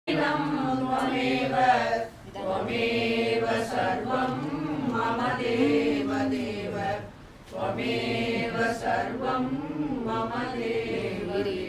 त्वमेव त्वमेव सर्वं मम देव देव त्वमेव सर्वं मम देव देव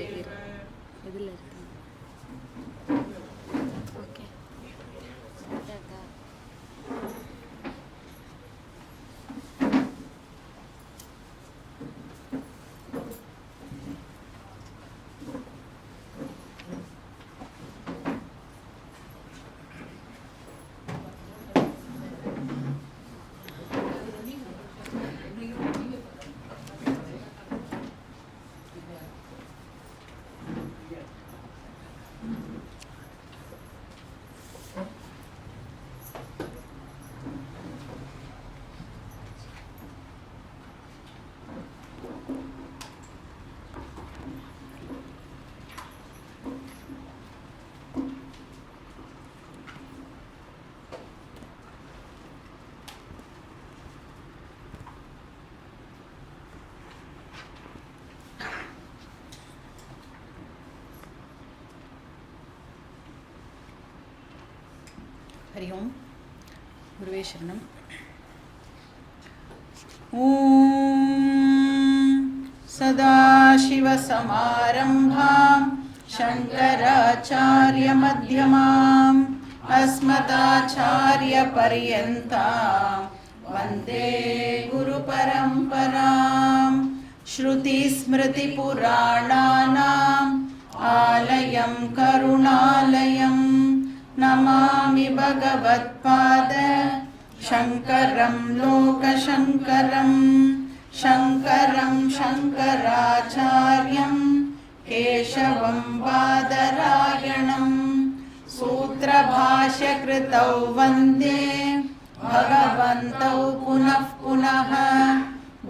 हरि ओम गुरुवे शरणम। ओम सदाशिवसमारम्भां शङ्कराचार्यमध्यमाम् अस्मदाचार्यपर्यन्तां वन्दे गुरुपरम्परां। श्रुतिस्मृतिपुराणानाम् आलयं करुणालयं नमामि भगवत्पाद शङ्करं लोकशङ्करं। शङ्करं शङ्कराचार्यं केशवं बादरायणं सूत्रभाष्यकृतौ वन्दे भगवन्तौ पुनः पुनः।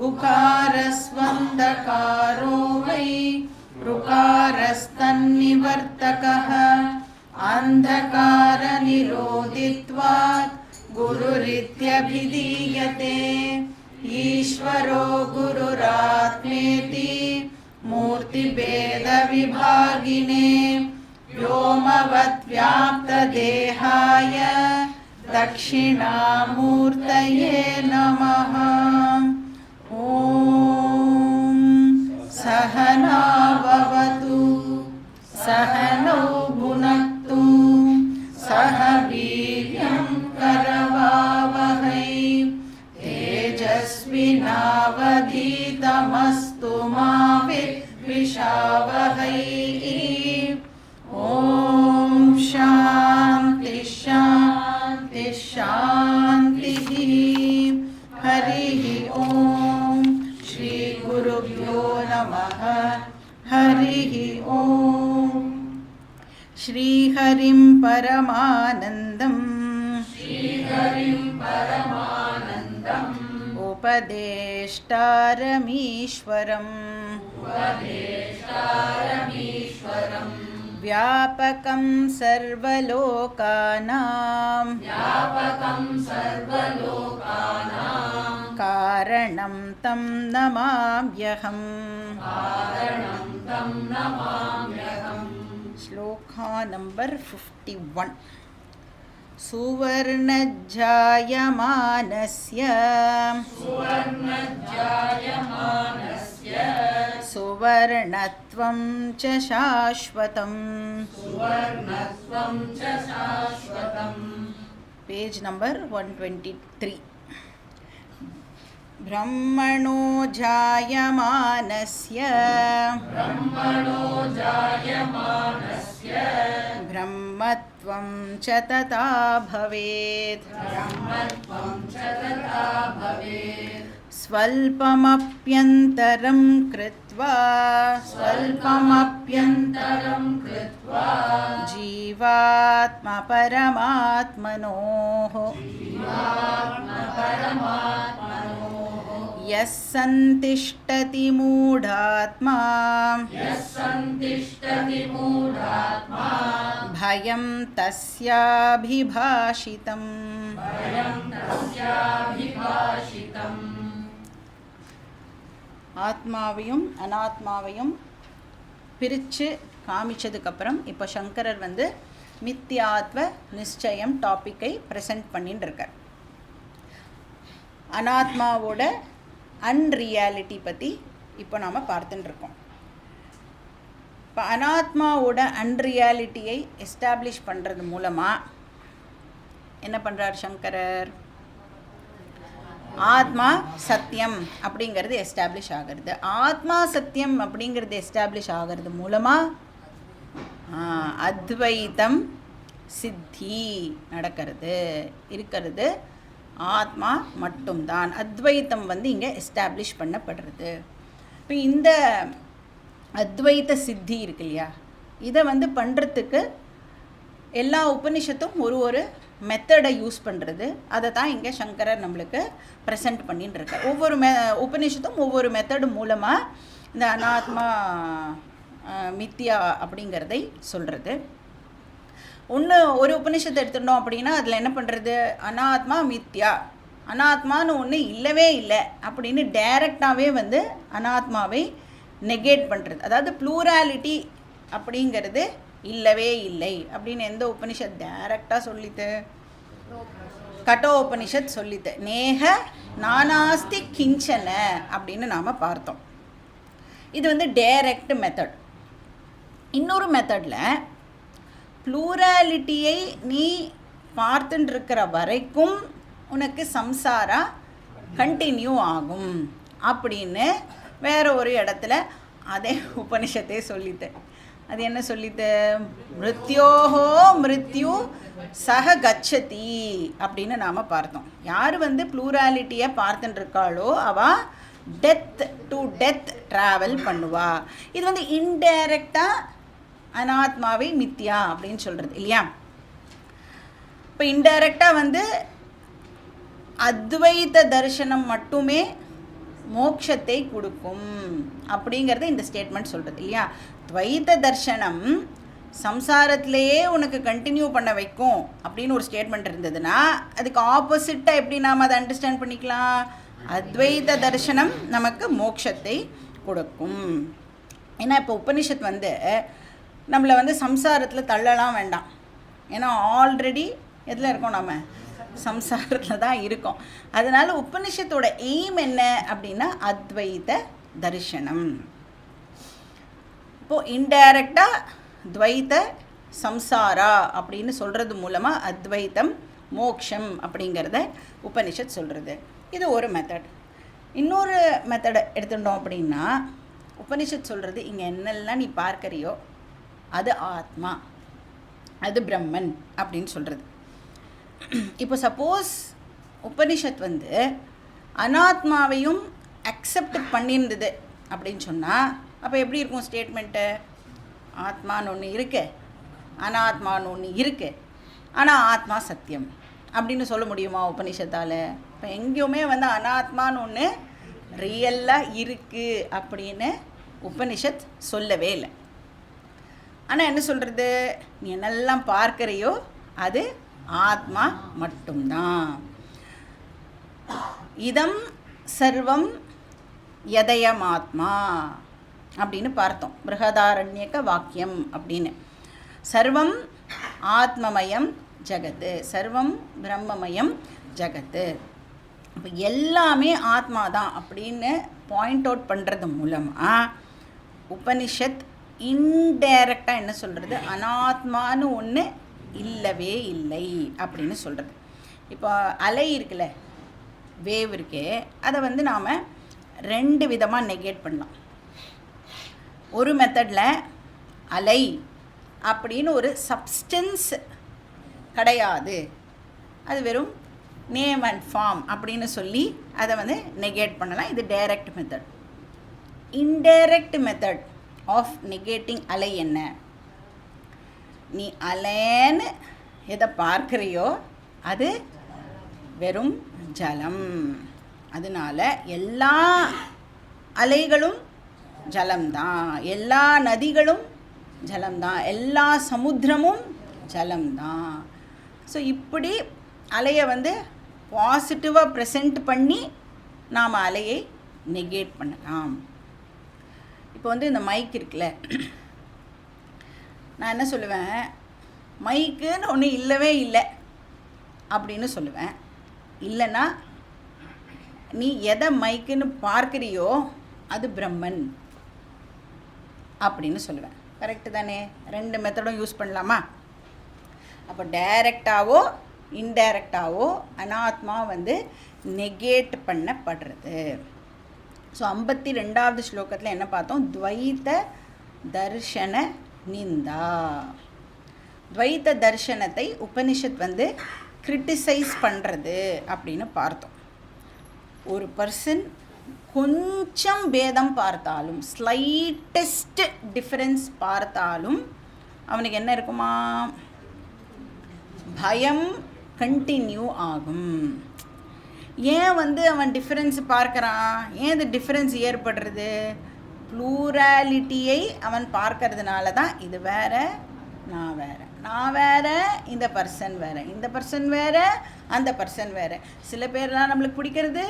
गुकारस्वन्दकारो वै ऋकारस्तन्निवर्तकः अन्धकारनिरोधित्वात् गुरुरित्यभिधीयते। ईश्वरो गुरुरात्मेति मूर्तिभेदविभागिने व्योमवद्व्याप्तदेहाय दक्षिणामूर्तये नमः। ॐ सहना भवतु सहनौ भुनक्तु सह वीर्यं करवावहै तेजस्विनावधीतमस्तु मा विद्विषावहै। ॐ शान्ति शान्ति शान्तिः। हरिः ॐ श्री गुरुभ्यो नमः। हरिः ॐ। श्रीहरिं परमानन्दम् उपदेष्टारमीश्वरम् व्यापकं सर्वलोकानां कारणं तं नमाम्यहम्। श्लोका नंबर 51। सुवर्णजायमानस्य सुवर्णत्वं च शाश्वतम्। Page number 123। ब्रह्मणो जायमानस्य ब्रह्मत्वं च तथा भवेत्। स्वल्पमप्यन्तरं कृत्वा जीवात्मा परमात्मनोः यः सन्तिष्ठति मूढात्मा भयं तस्याभिभाषितम्। ஆத்மாவையும் அனாத்மாவையும் பிரித்து காமிச்சதுக்கப்புறம் இப்போ சங்கரர் வந்து மித்யாத்வ நிச்சயம் டாப்பிக்கை ப்ரெசென்ட் பண்ணிட்டு இருக்கார். அனாத்மாவோட அன்ரியாலிட்டி பற்றி இப்போ நாம் பார்த்துட்டுருக்கோம். இப்போ அனாத்மாவோட அன்ரியாலிட்டியை எஸ்டாப்ளிஷ் பண்ணுறது மூலமாக என்ன பண்ணுறார் சங்கரர்? ஆத்மா சத்தியம் அப்படிங்கிறது எஸ்டாப்ளிஷ் ஆகிறது. ஆத்மா சத்தியம் அப்படிங்கிறது எஸ்டாப்ளிஷ் ஆகிறது மூலமாக அத்வைத்தம் சித்தி இருக்கிறது. ஆத்மா மட்டும்தான். அத்வைத்தம் இங்கே எஸ்டாப்ளிஷ் பண்ணப்படுறது. இப்போ இந்த அத்வைத்த சித்தி இருக்கு இல்லையா, இதை பண்ணுறதுக்கு எல்லா உபனிஷத்தும் ஒரு மெத்தடை யூஸ் பண்ணுறது. அதை தான் இங்கே சங்கரர் நம்மளுக்கு ப்ரெசென்ட் பண்ணின்னு இருக்கார். ஒவ்வொரு உபனிஷத்தும் ஒவ்வொரு மெத்தடு மூலமாக இந்த அனாத்மா மித்யா அப்படிங்கிறதை சொல்கிறது. ஒரு உபனிஷத்தை எடுத்துட்டோம் அப்படின்னா அதில் என்ன பண்ணுறது? அனாத்மா மித்யா, அனாத்மான்னு ஒன்று இல்லவே இல்லை அப்படின்னு டைரெக்டாகவே அனாத்மாவை நெகேட் பண்ணுறது. அதாவது ப்ளூராலிட்டி அப்படிங்கிறது இல்லவே இல்லை அப்படின்னு எந்த உபனிஷத் டைரக்டாக சொல்லித்து? கட்டோ உபனிஷத் சொல்லித்து. நேக நானாஸ்தி கிஞ்சன அப்படின்னு நாம் பார்த்தோம். இது டைரக்ட் மெத்தட். இன்னொரு மெத்தடில் ப்ளூராலிட்டியை நீ பார்த்துட்டு இருக்கிற வரைக்கும் உனக்கு சம்சாரா கண்டினியூ ஆகும் அப்படின்னு வேற ஒரு இடத்துல அதே உபனிஷத்தே சொல்லித்து. அது என்ன சொல்லித்து? மிருத்யோஹோ மிருத்யு சக கச்சதி அப்படின்னு நாம் பார்த்தோம். யார் ப்ளூராலிட்டியை பார்த்துட்டு இருக்காளோ அவள் டெத் டு டெத் ட்ராவல் பண்ணுவா. இது இன்டைரக்டாக அனாத்மாவை மித்யா அப்படின்னு சொல்கிறது இல்லையா? இப்போ இன்டைரக்டாக அத்வைத தரிசனம் மட்டுமே மோட்சத்தை கொடுக்கும் அப்படிங்கிறத இந்த ஸ்டேட்மெண்ட் சொல்கிறது இல்லையா? துவைத தர்சனம் சம்சாரத்திலேயே உனக்கு கண்டினியூ பண்ண வைக்கும் அப்படின்னு ஒரு ஸ்டேட்மெண்ட் இருந்ததுன்னா அதுக்கு ஆப்போசிட்டாக எப்படி நாம் அதை அண்டர்ஸ்டாண்ட் பண்ணிக்கலாம்? அத்வைத தர்சனம் நமக்கு மோட்சத்தை கொடுக்கும். ஏன்னா இப்போ உபனிஷத் நம்மளை சம்சாரத்தில் தள்ளலாம் வேண்டாம். ஏன்னா ஆல்ரெடி எதில் இருக்கோம்? நாம் சம்சாரத்தில் தான் இருக்கோம். அதனால் உபனிஷத்தோட எய்ம் என்ன அப்படின்னா அத்வைத தரிசனம். இப்போது இன்டைரக்டாக துவைத்த சம்சாரா அப்படின்னு சொல்கிறது மூலமாக அத்வைத்தம் மோக்ஷம் அப்படிங்கிறத உபனிஷத் சொல்கிறது. இது ஒரு மெத்தட். இன்னொரு மெத்தடை எடுத்துட்டோம் அப்படின்னா உபனிஷத் சொல்கிறது இங்கே என்னெல்லாம் நீ பார்க்கறியோ அது ஆத்மா, அது பிரம்மன் அப்படின்னு சொல்கிறது. இப்போ சப்போஸ் உபனிஷத் அனாத்மாவையும் அக்செப்ட் பண்ணியிருந்தது அப்படின்னு சொன்னால் அப்போ எப்படி இருக்கும் ஸ்டேட்மெண்ட்டு? ஆத்மான்னு ஒன்று இருக்கு, அனாத்மான்னு ஒன்று இருக்குது, ஆனால் ஆத்மா சத்தியம் அப்படின்னு சொல்ல முடியுமா உபனிஷத்தால்? இப்போ எங்கேயுமே அனாத்மான்னு ஒன்று ரியலாக இருக்குது அப்படின்னு உபனிஷத் சொல்லவே இல்லை. ஆனால் என்ன சொல்கிறது? நீ என்னெல்லாம் பார்க்குறையோ அது ஆத்மா மட்டும்தான். இதம் சர்வம் யதயமாத்மா அப்படின்னு பார்த்தோம். பிருஹதாரண்யக வாக்கியம் அப்படின்னு. சர்வம் ஆத்மமயம் ஜகத்து, சர்வம் பிரம்மமயம் ஜகத்து. இப்போ எல்லாமே ஆத்மா தான் அப்படின்னு பாயிண்ட் அவுட் பண்ணுறது மூலமாக உபனிஷத் இன்டைரக்டாக என்ன சொல்கிறது? அனாத்மான்னு ஒன்று இல்லவே இல்லை அப்படின்னு சொல்கிறது. இப்போ அலை இருக்குல்ல, வேவ் இருக்கே, அதை நாம் ரெண்டு விதமாக நெகேட் பண்ணலாம். ஒரு மெத்தடில் அலை அப்படின்னு ஒரு சப்ஸ்டன்ஸ் கிடையாது, அது வெறும் நேம் அண்ட் ஃபார்ம் அப்படின்னு சொல்லி அதை நெகேட் பண்ணலாம். இது direct method. Indirect method of negating அலை என்ன? நீ அலைன்னு எதை பார்க்குறியோ அது வெறும் ஜலம். அதனால் எல்லா அலைகளும் ஜலம்தான், எல்லா நதிகளும் ஜலம்தான், எல்லா சமுத்திரமும் ஜலம்தான். ஸோ இப்படி அலையை பாசிட்டிவாக ப்ரெசென்ட் பண்ணி நாம் அலையை நெகேட் பண்ணலாம். இப்போ இந்த மைக் இருக்குல்ல, நான் என்ன சொல்லுவேன், மைக்குன்னு ஒன்று இல்லவே இல்லை அப்படின்னு சொல்லுவேன். இல்லைன்னா நீ எதை மைக்குன்னு பார்க்குறியோ அது பிரம்மன் அப்படின்னு சொல்லுவேன். கரெக்டு தானே? ரெண்டு மெத்தடும் யூஸ் பண்ணலாமா? அப்போ டைரெக்டாவோ இன்டைரக்டாவோ அனாத்மா நெகேட் பண்ணப்படுறது. ஸோ 52வது ஸ்லோகத்தில் என்ன பார்த்தோம்? துவைத்த தர்ஷன நிந்தா. துவைத்த தர்ஷனத்தை உபனிஷத் கிரிட்டிசைஸ் பண்ணுறது அப்படின்னு பார்த்தோம். ஒரு பர்சன் கொஞ்சம் பேதம் பார்த்தாலும், ஸ்லைட்டஸ்ட் டிஃப்ரென்ஸ் பார்த்தாலும் அவனுக்கு என்ன இருக்குமா? பயம் கண்டினியூ ஆகும். ஏன் அவன் டிஃப்ரென்ஸ் பார்க்குறான்? ஏன் இந்த டிஃப்ரென்ஸ் ஏற்படுறது? ப்ளூராலிட்டியை அவன் பார்க்கறதுனால தான். இது வேற, நான் வேற, நான் வேற, இந்த பர்சன் வேற, இந்த பர்சன் வேற, அந்த பர்சன் வேற. சில பேரெல்லாம் நம்மளுக்கு பிடிக்கிறது,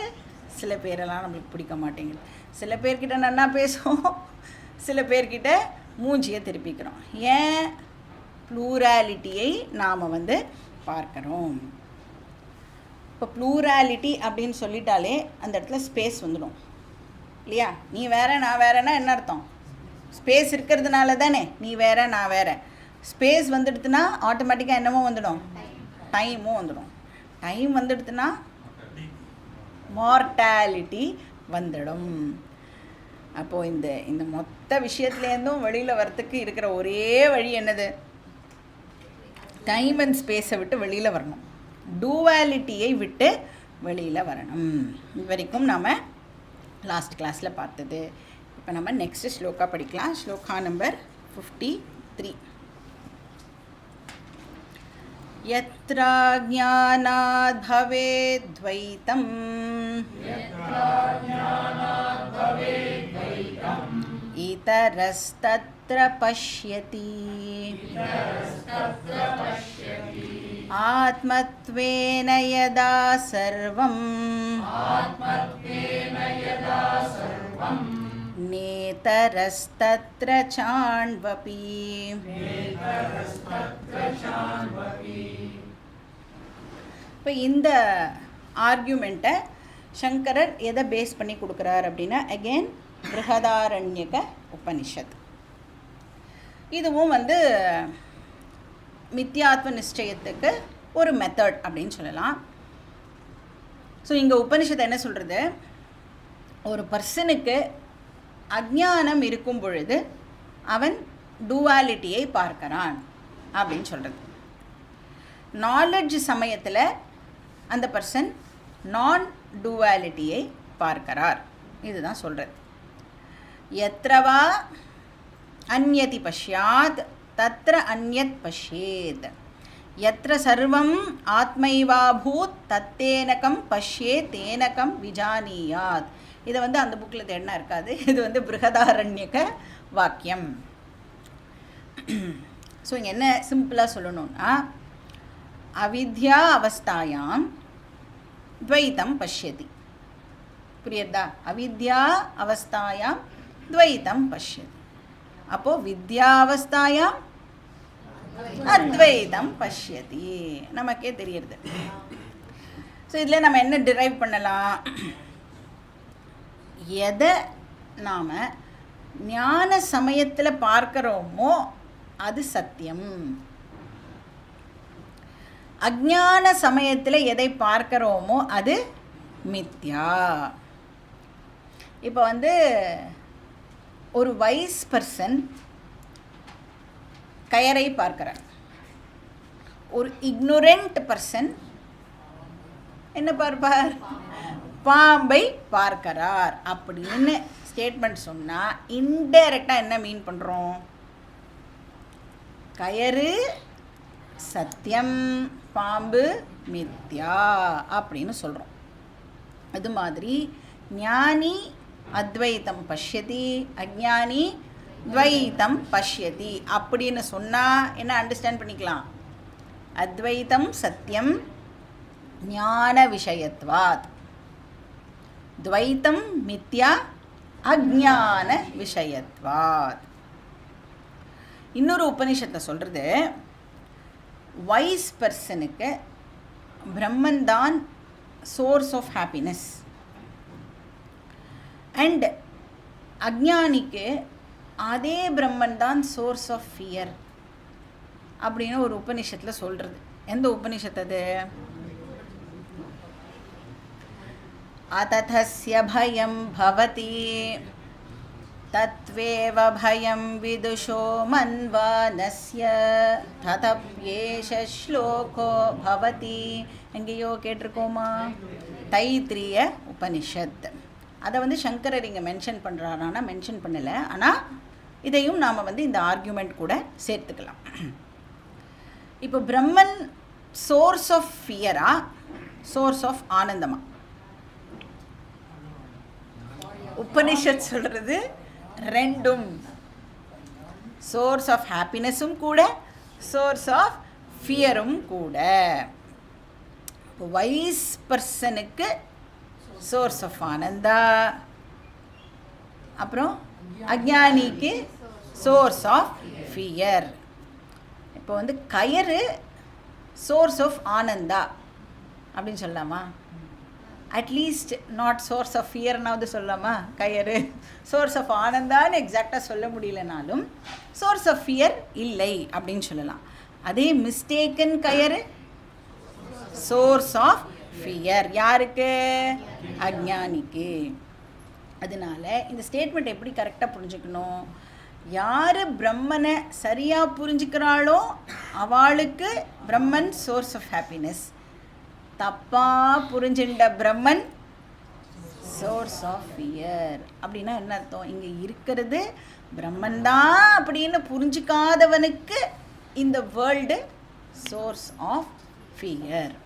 சில பேரெல்லாம் நம்மளுக்கு பிடிக்க மாட்டேங்குது. சில பேர்கிட்ட நல்லா பேசுவோம், சில பேர்கிட்ட மூஞ்சியை திருப்பிக்கிறோம். ஏன்? ப்ளூராலிட்டியை நாம் பார்க்குறோம். இப்போ ப்ளூராலிட்டி அப்படின்னு சொல்லிட்டாலே அந்த இடத்துல ஸ்பேஸ் வந்துடும் இல்லையா? நீ வேற நான் வேறன்னா என்ன அர்த்தம்? ஸ்பேஸ் இருக்கிறதுனால தானே நீ வேற நான் வேற. ஸ்பேஸ் வந்துடுதுன்னா ஆட்டோமேட்டிக்காக என்னமோ வந்துடும், டைமும் வந்துடும். டைம் வந்துடுதுன்னா மார்டாலிட்டி வந்துடும். அப்போது இந்த மொத்த விஷயத்துலேருந்தும் வெளியில் வரத்துக்கு இருக்கிற ஒரே வழி என்னது? டைம் அண்ட் ஸ்பேஸை விட்டு வெளியில் வரணும், டூவாலிட்டியை விட்டு வெளியில் வரணும். இது வரைக்கும் நாம் லாஸ்ட் கிளாஸில் பார்த்தது. இப்போ நம்ம நெக்ஸ்ட் ஸ்லோகா படிக்கலாம். ஸ்லோகா நம்பர் 53. यत्र ज्ञानाद् भवेद् द्वैतम् इतरस्तत्र पश्यति आत्मत्वेन यदा सर्वम् नेतरस्तत्र चाण्वपि. இப்போ இந்த ஆர்கியூமெண்ட்டை சங்கரர் எதை பேஸ் பண்ணி கொடுக்குறார் அப்படின்னா, அகெயின் பிருஹதாரண்யக உபனிஷத். இதுவும் மித்யாத்வ நிச்சயத்துக்கு ஒரு மெத்தட் அப்படின்னு சொல்லலாம். ஸோ இங்கே உபனிஷத்தை என்ன சொல்கிறது? ஒரு பர்சனுக்கு அஜ்ஞானம் இருக்கும் பொழுது அவன் டூவாலிட்டியை பார்க்கிறான் அப்படின்னு சொல்கிறது. நாலெட்ஜ் சமயத்தில் அந்த பர்சன் நான் டூவாலிட்டியை பார்க்கிறார். இதுதான் சொல்கிறது. எத்ரவா அந்யதி பஷ்யாத் தத்ர அந்யத் பஷ்யேத் யத்ர சர்வம் ஆத்மைவா பூத் தத்தேனகம் பஷ்யே தேனகம் விஜானியாத். இதை அந்த புக்கில் தேடினா இருக்காது. இது பிருஹதாரண்யக வாக்கியம். ஸோ இங்கே என்ன சிம்பிளாக சொல்லணும்னா, அவித்யா அவஸ்தாயாம் துவைத்தம் பஷ்யதி. புரியுதா? அவித்யா அவஸ்தாயாம் துவைத்தம் பஷ்யதி. அப்போது வித்யாவஸ்தாயாம் அத்வைதம் பஷ்யதி. நமக்கே தெரியுது. ஸோ இதில் நம்ம என்ன டிரைவ் பண்ணலாம்? எதை நாம் ஞான சமயத்தில் பார்க்குறோமோ அது சத்தியம். அஜ்ஞான சமயத்தில் எதை பார்க்குறோமோ அது மித்யா. இப்போ ஒரு வைஸ் பர்சன் கயரை பார்க்கிறார். ஒரு இக்னோரண்ட் பர்சன் என்ன பார்ப்பார்? பாம்பை பார்க்கிறார். அப்படின்னு ஸ்டேட்மெண்ட் சொன்னால் இன்டைரக்டாக என்ன மீன் பண்ணுறோம்? கயறு சத்தியம், பாம்பு மித்யா அப்படின்னு சொல்கிறோம். அது மாதிரி ஞானி அத்வைத்தம் பஷ்யதி, அஜ்ஞானி துவைத்தம் பஷ்யதி அப்படின்னு சொன்னால் என்ன அண்டர்ஸ்டாண்ட் பண்ணிக்கலாம்? அத்வைத்தம் சத்தியம் ஞான விஷயத்வாத், துவைத்தம் மித்யா அஜ்ஞான விஷயத்வாத். இன்னொரு உபனிஷத்தை சொல்கிறது, வைஸ் பர்சனுக்கு பிரம்மன் தான் சோர்ஸ் ஆஃப் ஹாப்பினஸ். அண்ட் அஜ்ஞானிக்கு அதே பிரம்மன் தான் சோர்ஸ் ஆஃப் ஃபியர் அப்படின்னு ஒரு உபனிஷத்தில் சொல்கிறது. எந்த உபனிஷத்து அது? அததஸ்ய பயம் பவதி தத்வேவ பயம் விதுஷோ மன்வானஸ்ய ததப்யேஷ ஸ்லோகோ பவதி. எங்கேயோ கேட்டிருக்கோமா? தைத்திரிய உபனிஷத். அதை வந்து சங்கரர் இங்கே மென்ஷன் பண்ணுறாரு, ஆனால் மென்ஷன் பண்ணலை. ஆனால் இதையும் நாம் வந்து இந்த ஆர்கியூமெண்ட் கூட சேர்த்துக்கலாம். இப்போ பிரம்மன் சோர்ஸ் ஆஃப் ஃபியரா, சோர்ஸ் ஆஃப் ஆனந்தமா? உபனிஷத் சொல்கிறது ரெண்டும். சோர்ஸ் ஆஃப் ஹாப்பினஸும் கூட, சோர்ஸ் ஆஃப் ஃபியரும் கூட. இப்போ வைஸ் பர்சனுக்கு சோர்ஸ் ஆஃப் ஆனந்தா, அப்புறம் அஜ்ஞானிக்கு சோர்ஸ் ஆஃப் ஃபியர். இப்போ வந்து கயறு சோர்ஸ் ஆஃப் ஆனந்தா அப்படின்னு சொல்லலாமா? அட்லீஸ்ட் நாட் சோர்ஸ் ஆஃப் ஃபியர்னாவது சொல்லலாமா? கயறு சோர்ஸ் ஆஃப் ஆனந்தான்னு எக்ஸாக்டாக சொல்ல முடியலனாலும் சோர்ஸ் ஆஃப் ஃபியர் இல்லை அப்படின்னு சொல்லலாம். அதே மிஸ்டேக்கன் கயறு சோர்ஸ் ஆஃப் ஃபியர் யாருக்கு? அஜ்ஞானிக்கு. அதனால இந்த ஸ்டேட்மெண்ட் எப்படி கரெக்டாக புரிஞ்சுக்கணும்? யார் பிரம்மனை சரியாக புரிஞ்சுக்கிறாளோ அவளுக்கு பிரம்மன் சோர்ஸ் ஆஃப் ஹாப்பினஸ். தப்பாக புரிஞ்சுட்ட பிரம்மன் சோர்ஸ் ஆஃப் ஃபியர். அப்படின்னா என்ன அர்த்தம்? இங்கே இருக்கிறது பிரம்மன் தான் அப்படின்னு புரிஞ்சிக்காதவனுக்கு இந்த வேர்ல்டு சோர்ஸ் ஆஃப் ஃபியர்.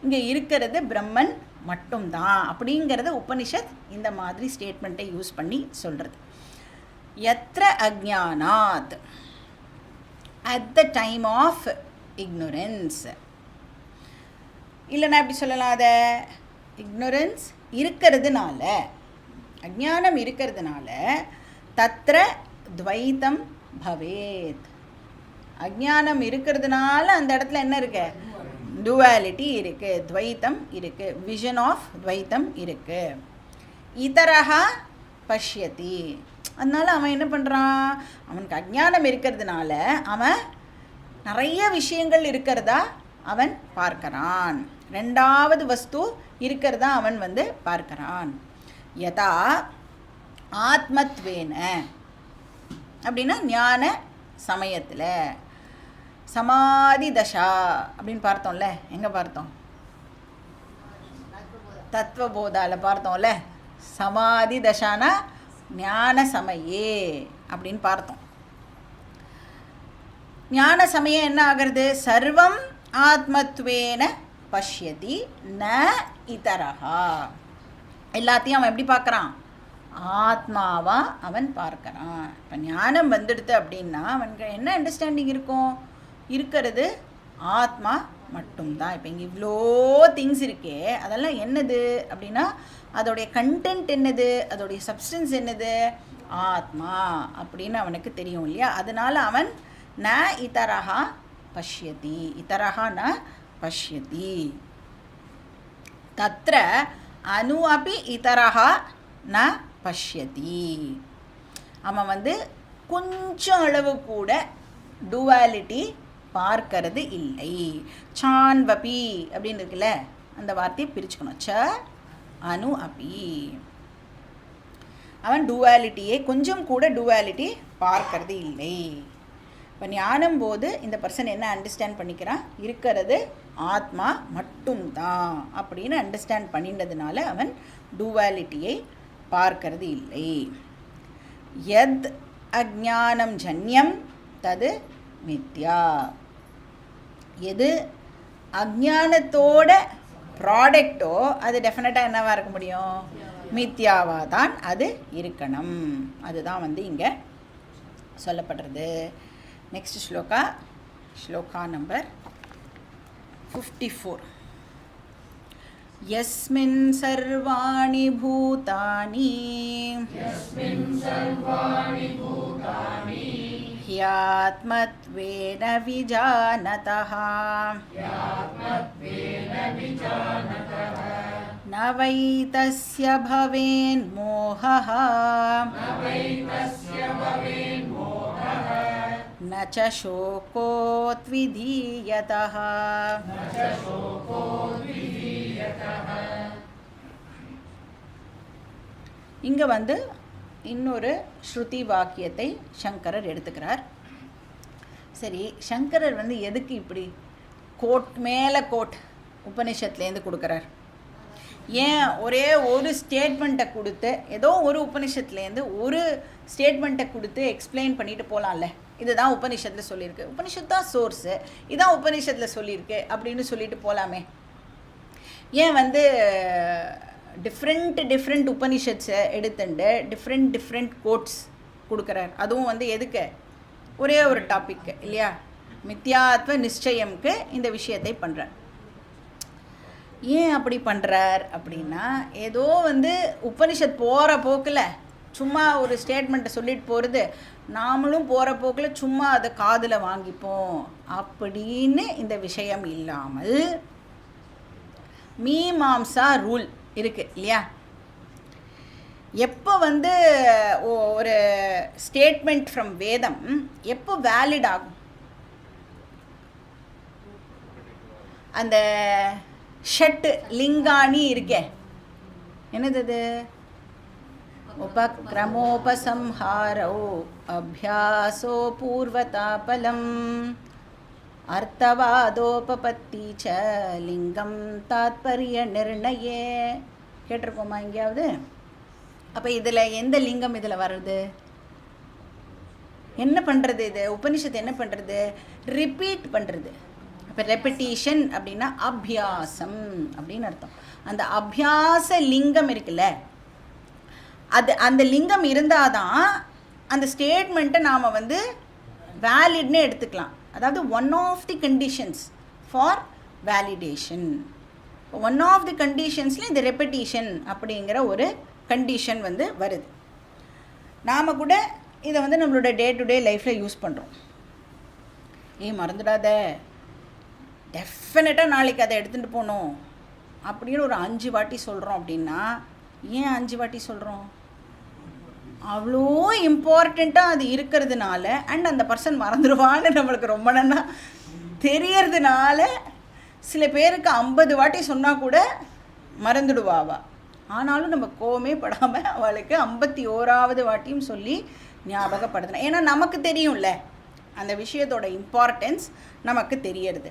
இங்கே இருக்கிறது பிரம்மன் மட்டும்தான் அப்படிங்கிறத உபனிஷத் இந்த மாதிரி ஸ்டேட்மெண்ட்டை யூஸ் பண்ணி சொல்கிறது. யத்ர அஜ்ஞானாத், at the time of ignorance. இல்லைன்னா எப்படி சொல்லலாம்? அதை இக்னோரன்ஸ் இருக்கிறதுனால, அஜ்ஞானம் இருக்கிறதுனால தத்ர துவைத்தம் பவேத். அஜ்ஞானம் இருக்கிறதுனால அந்த இடத்துல என்ன இருக்கு? டுவாலிட்டி இருக்குது, துவைத்தம் இருக்குது, விஷன் ஆஃப் துவைத்தம் இருக்குது. இதரஹா பஷ்யதி. அதனால அவன் என்ன பண்ணுறான்? அவனுக்கு அஜ்ஞானம் இருக்கிறதுனால அவன் நிறைய விஷயங்கள் இருக்கிறதா அவன் பார்க்கறான். ரெண்டாவது வஸ்து இருக்கிறதா அவன் வந்து பார்க்கறான். யதா ஆத்மத்வேன அப்படின்னா ஞான சமயத்தில், சமாதி தசா அப்படின்னு பார்த்தோம்ல. எங்கே பார்த்தோம்? தத்துவபோதாவில் பார்த்தோம்ல. சமாதி தசானா ஞான சமயே அப்படின்னு பார்த்தோம். ஞான சமயம் என்ன ஆகிறது? சர்வம் ஆத்மத்வேன பஷ்யதி ந இதரஹா. எல்லாத்தையும் அவன் எப்படி பார்க்குறான்? ஆத்மாவா அவன் பார்க்கறான். இப்போ ஞானம் வந்துடுது அப்படின்னா அவனுக்கு என்ன அண்டர்ஸ்டாண்டிங் இருக்கும்? இருக்கிறது ஆத்மா மட்டும்தான். இப்போ இங்கே இவ்வளோ திங்ஸ் இருக்கே, அதெல்லாம் என்னது அப்படின்னா அதோடைய கண்டென்ட் என்னது, அதோடைய சப்ஸ்டன்ஸ் என்னது? ஆத்மா அப்படின்னு அவனுக்கு தெரியும் இல்லையா? அதனால் அவன் ந இதரஹா பஷ்யதி, இதரஹா ந பஷ்யதி. தத்ர அணு அபி இதரஹா ந பஷ்யதி. அவன் வந்து கொஞ்சம் அளவு கூட டுவாலிட்டி பார்க்கறது இல்லை. சான்வபி அப்படின்னு இருக்குல்ல, அந்த வார்த்தையை பிரிச்சுக்கணும். ச அணு அபி. அவன் டுவாலிட்டியை கொஞ்சம் கூட டுவாலிட்டி பார்க்கறது இல்லை. இப்போ ஞானம் போது இந்த பர்சன் என்ன அண்டர்ஸ்டாண்ட் பண்ணிக்கிறான்? இருக்கிறது ஆத்மா மட்டும்தான் அப்படின்னு அண்டர்ஸ்டாண்ட் பண்ணின்றதுனால அவன் டுவாலிட்டியை பார்க்கறது இல்லை. யத் அஜ்ஞானம் ஜன்யம் தது மித்யா. எது அஜ்ஞானத்தோட ப்ராடக்டோ அது டெஃபினட்டாக என்னவாக இருக்க முடியும்? மித்யாவாக தான் அது இருக்கணும். அதுதான் வந்து இங்கே சொல்லப்படுறது. Next shloka, shloka number 54. யஸ்மின் சர்வாணி பூதானி யாத்மத்வேன விஜானதः ந வை தஸ்ய பவேன் மோஹः ந ச சோகோத்விதீயதः. இங்கே வந்து இன்னொரு ஸ்ருதி வாக்கியத்தை சங்கரர் எடுத்துக்கிறார். சரி, சங்கரர் வந்து எதுக்கு இப்படி கோட் மேலே கோட் உபனிஷத்துலேருந்து கொடுக்குறார்? ஏன் ஒரே ஒரு ஸ்டேட்மெண்ட்டை கொடுத்து ஏதோ ஒரு உபனிஷத்துலேருந்து ஒரு ஸ்டேட்மெண்ட்டை கொடுத்து எக்ஸ்பிளைன் பண்ணிட்டு போகலாம்ல? இதுதான் உபனிஷத்தில் சொல்லியிருக்கு, உபனிஷத்து தான் சோர்ஸு, இதான் உபனிஷத்தில் சொல்லியிருக்கு அப்படின்னு சொல்லிட்டு போகலாமே. ஏன் வந்து டிஃப்ரெண்ட் உபனிஷத்ஸை எடுத்துட்டு டிஃப்ரெண்ட் கோட்ஸ் கொடுக்குறார்? அதுவும் வந்து எதுக்கு? ஒரே ஒரு டாபிக் இல்லையா, மித்யாத்வ நிச்சயம்க்கு இந்த விஷயத்தை பண்ணுறார். ஏன் அப்படி பண்ணுறார் அப்படின்னா, ஏதோ வந்து உபனிஷத் போகிற போக்கில் சும்மா ஒரு ஸ்டேட்மெண்ட்டை சொல்லிட்டு போகிறது, நாமளும் போகிற போக்கில் சும்மா அதை காதில் வாங்கிப்போம் அப்படின்னு இந்த விஷயம் இல்லாமல் மீமாம்சா ரூல் இருக்குது இல்லையா? எப்போ வந்து ஒரு ஸ்டேட்மெண்ட் ஃப்ரம் வேதம் எப்போ வேலிட் ஆகும்? அந்த ஷட் லிங்காணி இருக்கே, என்னது அது? உபக்ரமோபசம்ஹாரோ அபியாசோ பூர்வதாபலம் அர்த்தவாதோபபத்தி ச லிங்கம் தாத்பரிய நிர்ணயே. கேட்டிருப்போமா எங்கேயாவது? அப்போ இதில் எந்த லிங்கம் இதில் வருது? என்ன பண்ணுறது? இது உபனிஷத்து என்ன பண்ணுறது? ரிப்பீட் பண்ணுறது. இப்போ ரெப்பிட்டீஷன் அப்படின்னா அபியாசம் அப்படின்னு அர்த்தம். அந்த அபியாச லிங்கம் இருக்குல்ல, அந்த லிங்கம் இருந்தால் தான் அந்த ஸ்டேட்மெண்ட்டை நாம் வந்து வேலிட்னு எடுத்துக்கலாம். அதாவது one of the conditions for validation. One of the கண்டிஷன்ஸில் இந்த ரெப்பிட்டீஷன் அப்படிங்கிற ஒரு கண்டிஷன் வந்து வருது. நாம் கூட இதை வந்து நம்மளோட டே டு டே லைஃப்பில் யூஸ் பண்ணுறோம். மறந்துடாத, டெஃபினட்டாக நாளைக்கு அதை எடுத்துகிட்டு போகணும் அப்படின்னு ஒரு 5 வாட்டி சொல்கிறோம் அப்படின்னா, ஏன் 5 வாட்டி சொல்கிறோம்? அவ்வளோ இம்பார்ட்டண்ட்டாக அது இருக்கிறதுனால, அண்ட் அந்த பர்சன் மறந்துடுவான்னு நம்மளுக்கு ரொம்ப நல்லா தெரியறதுனால, சில பேருக்கு 50 வாட்டி சொன்னால் கூட மறந்துடுவாவா. ஆனாலும் நம்ம கோவமே படாமல் அவளுக்கு 51வது வாட்டியும் சொல்லி ஞாபகப்படுத்தணும். ஏன்னா நமக்கு தெரியும்ல அந்த விஷயத்தோட இம்பார்ட்டன்ஸ் நமக்கு தெரியறது.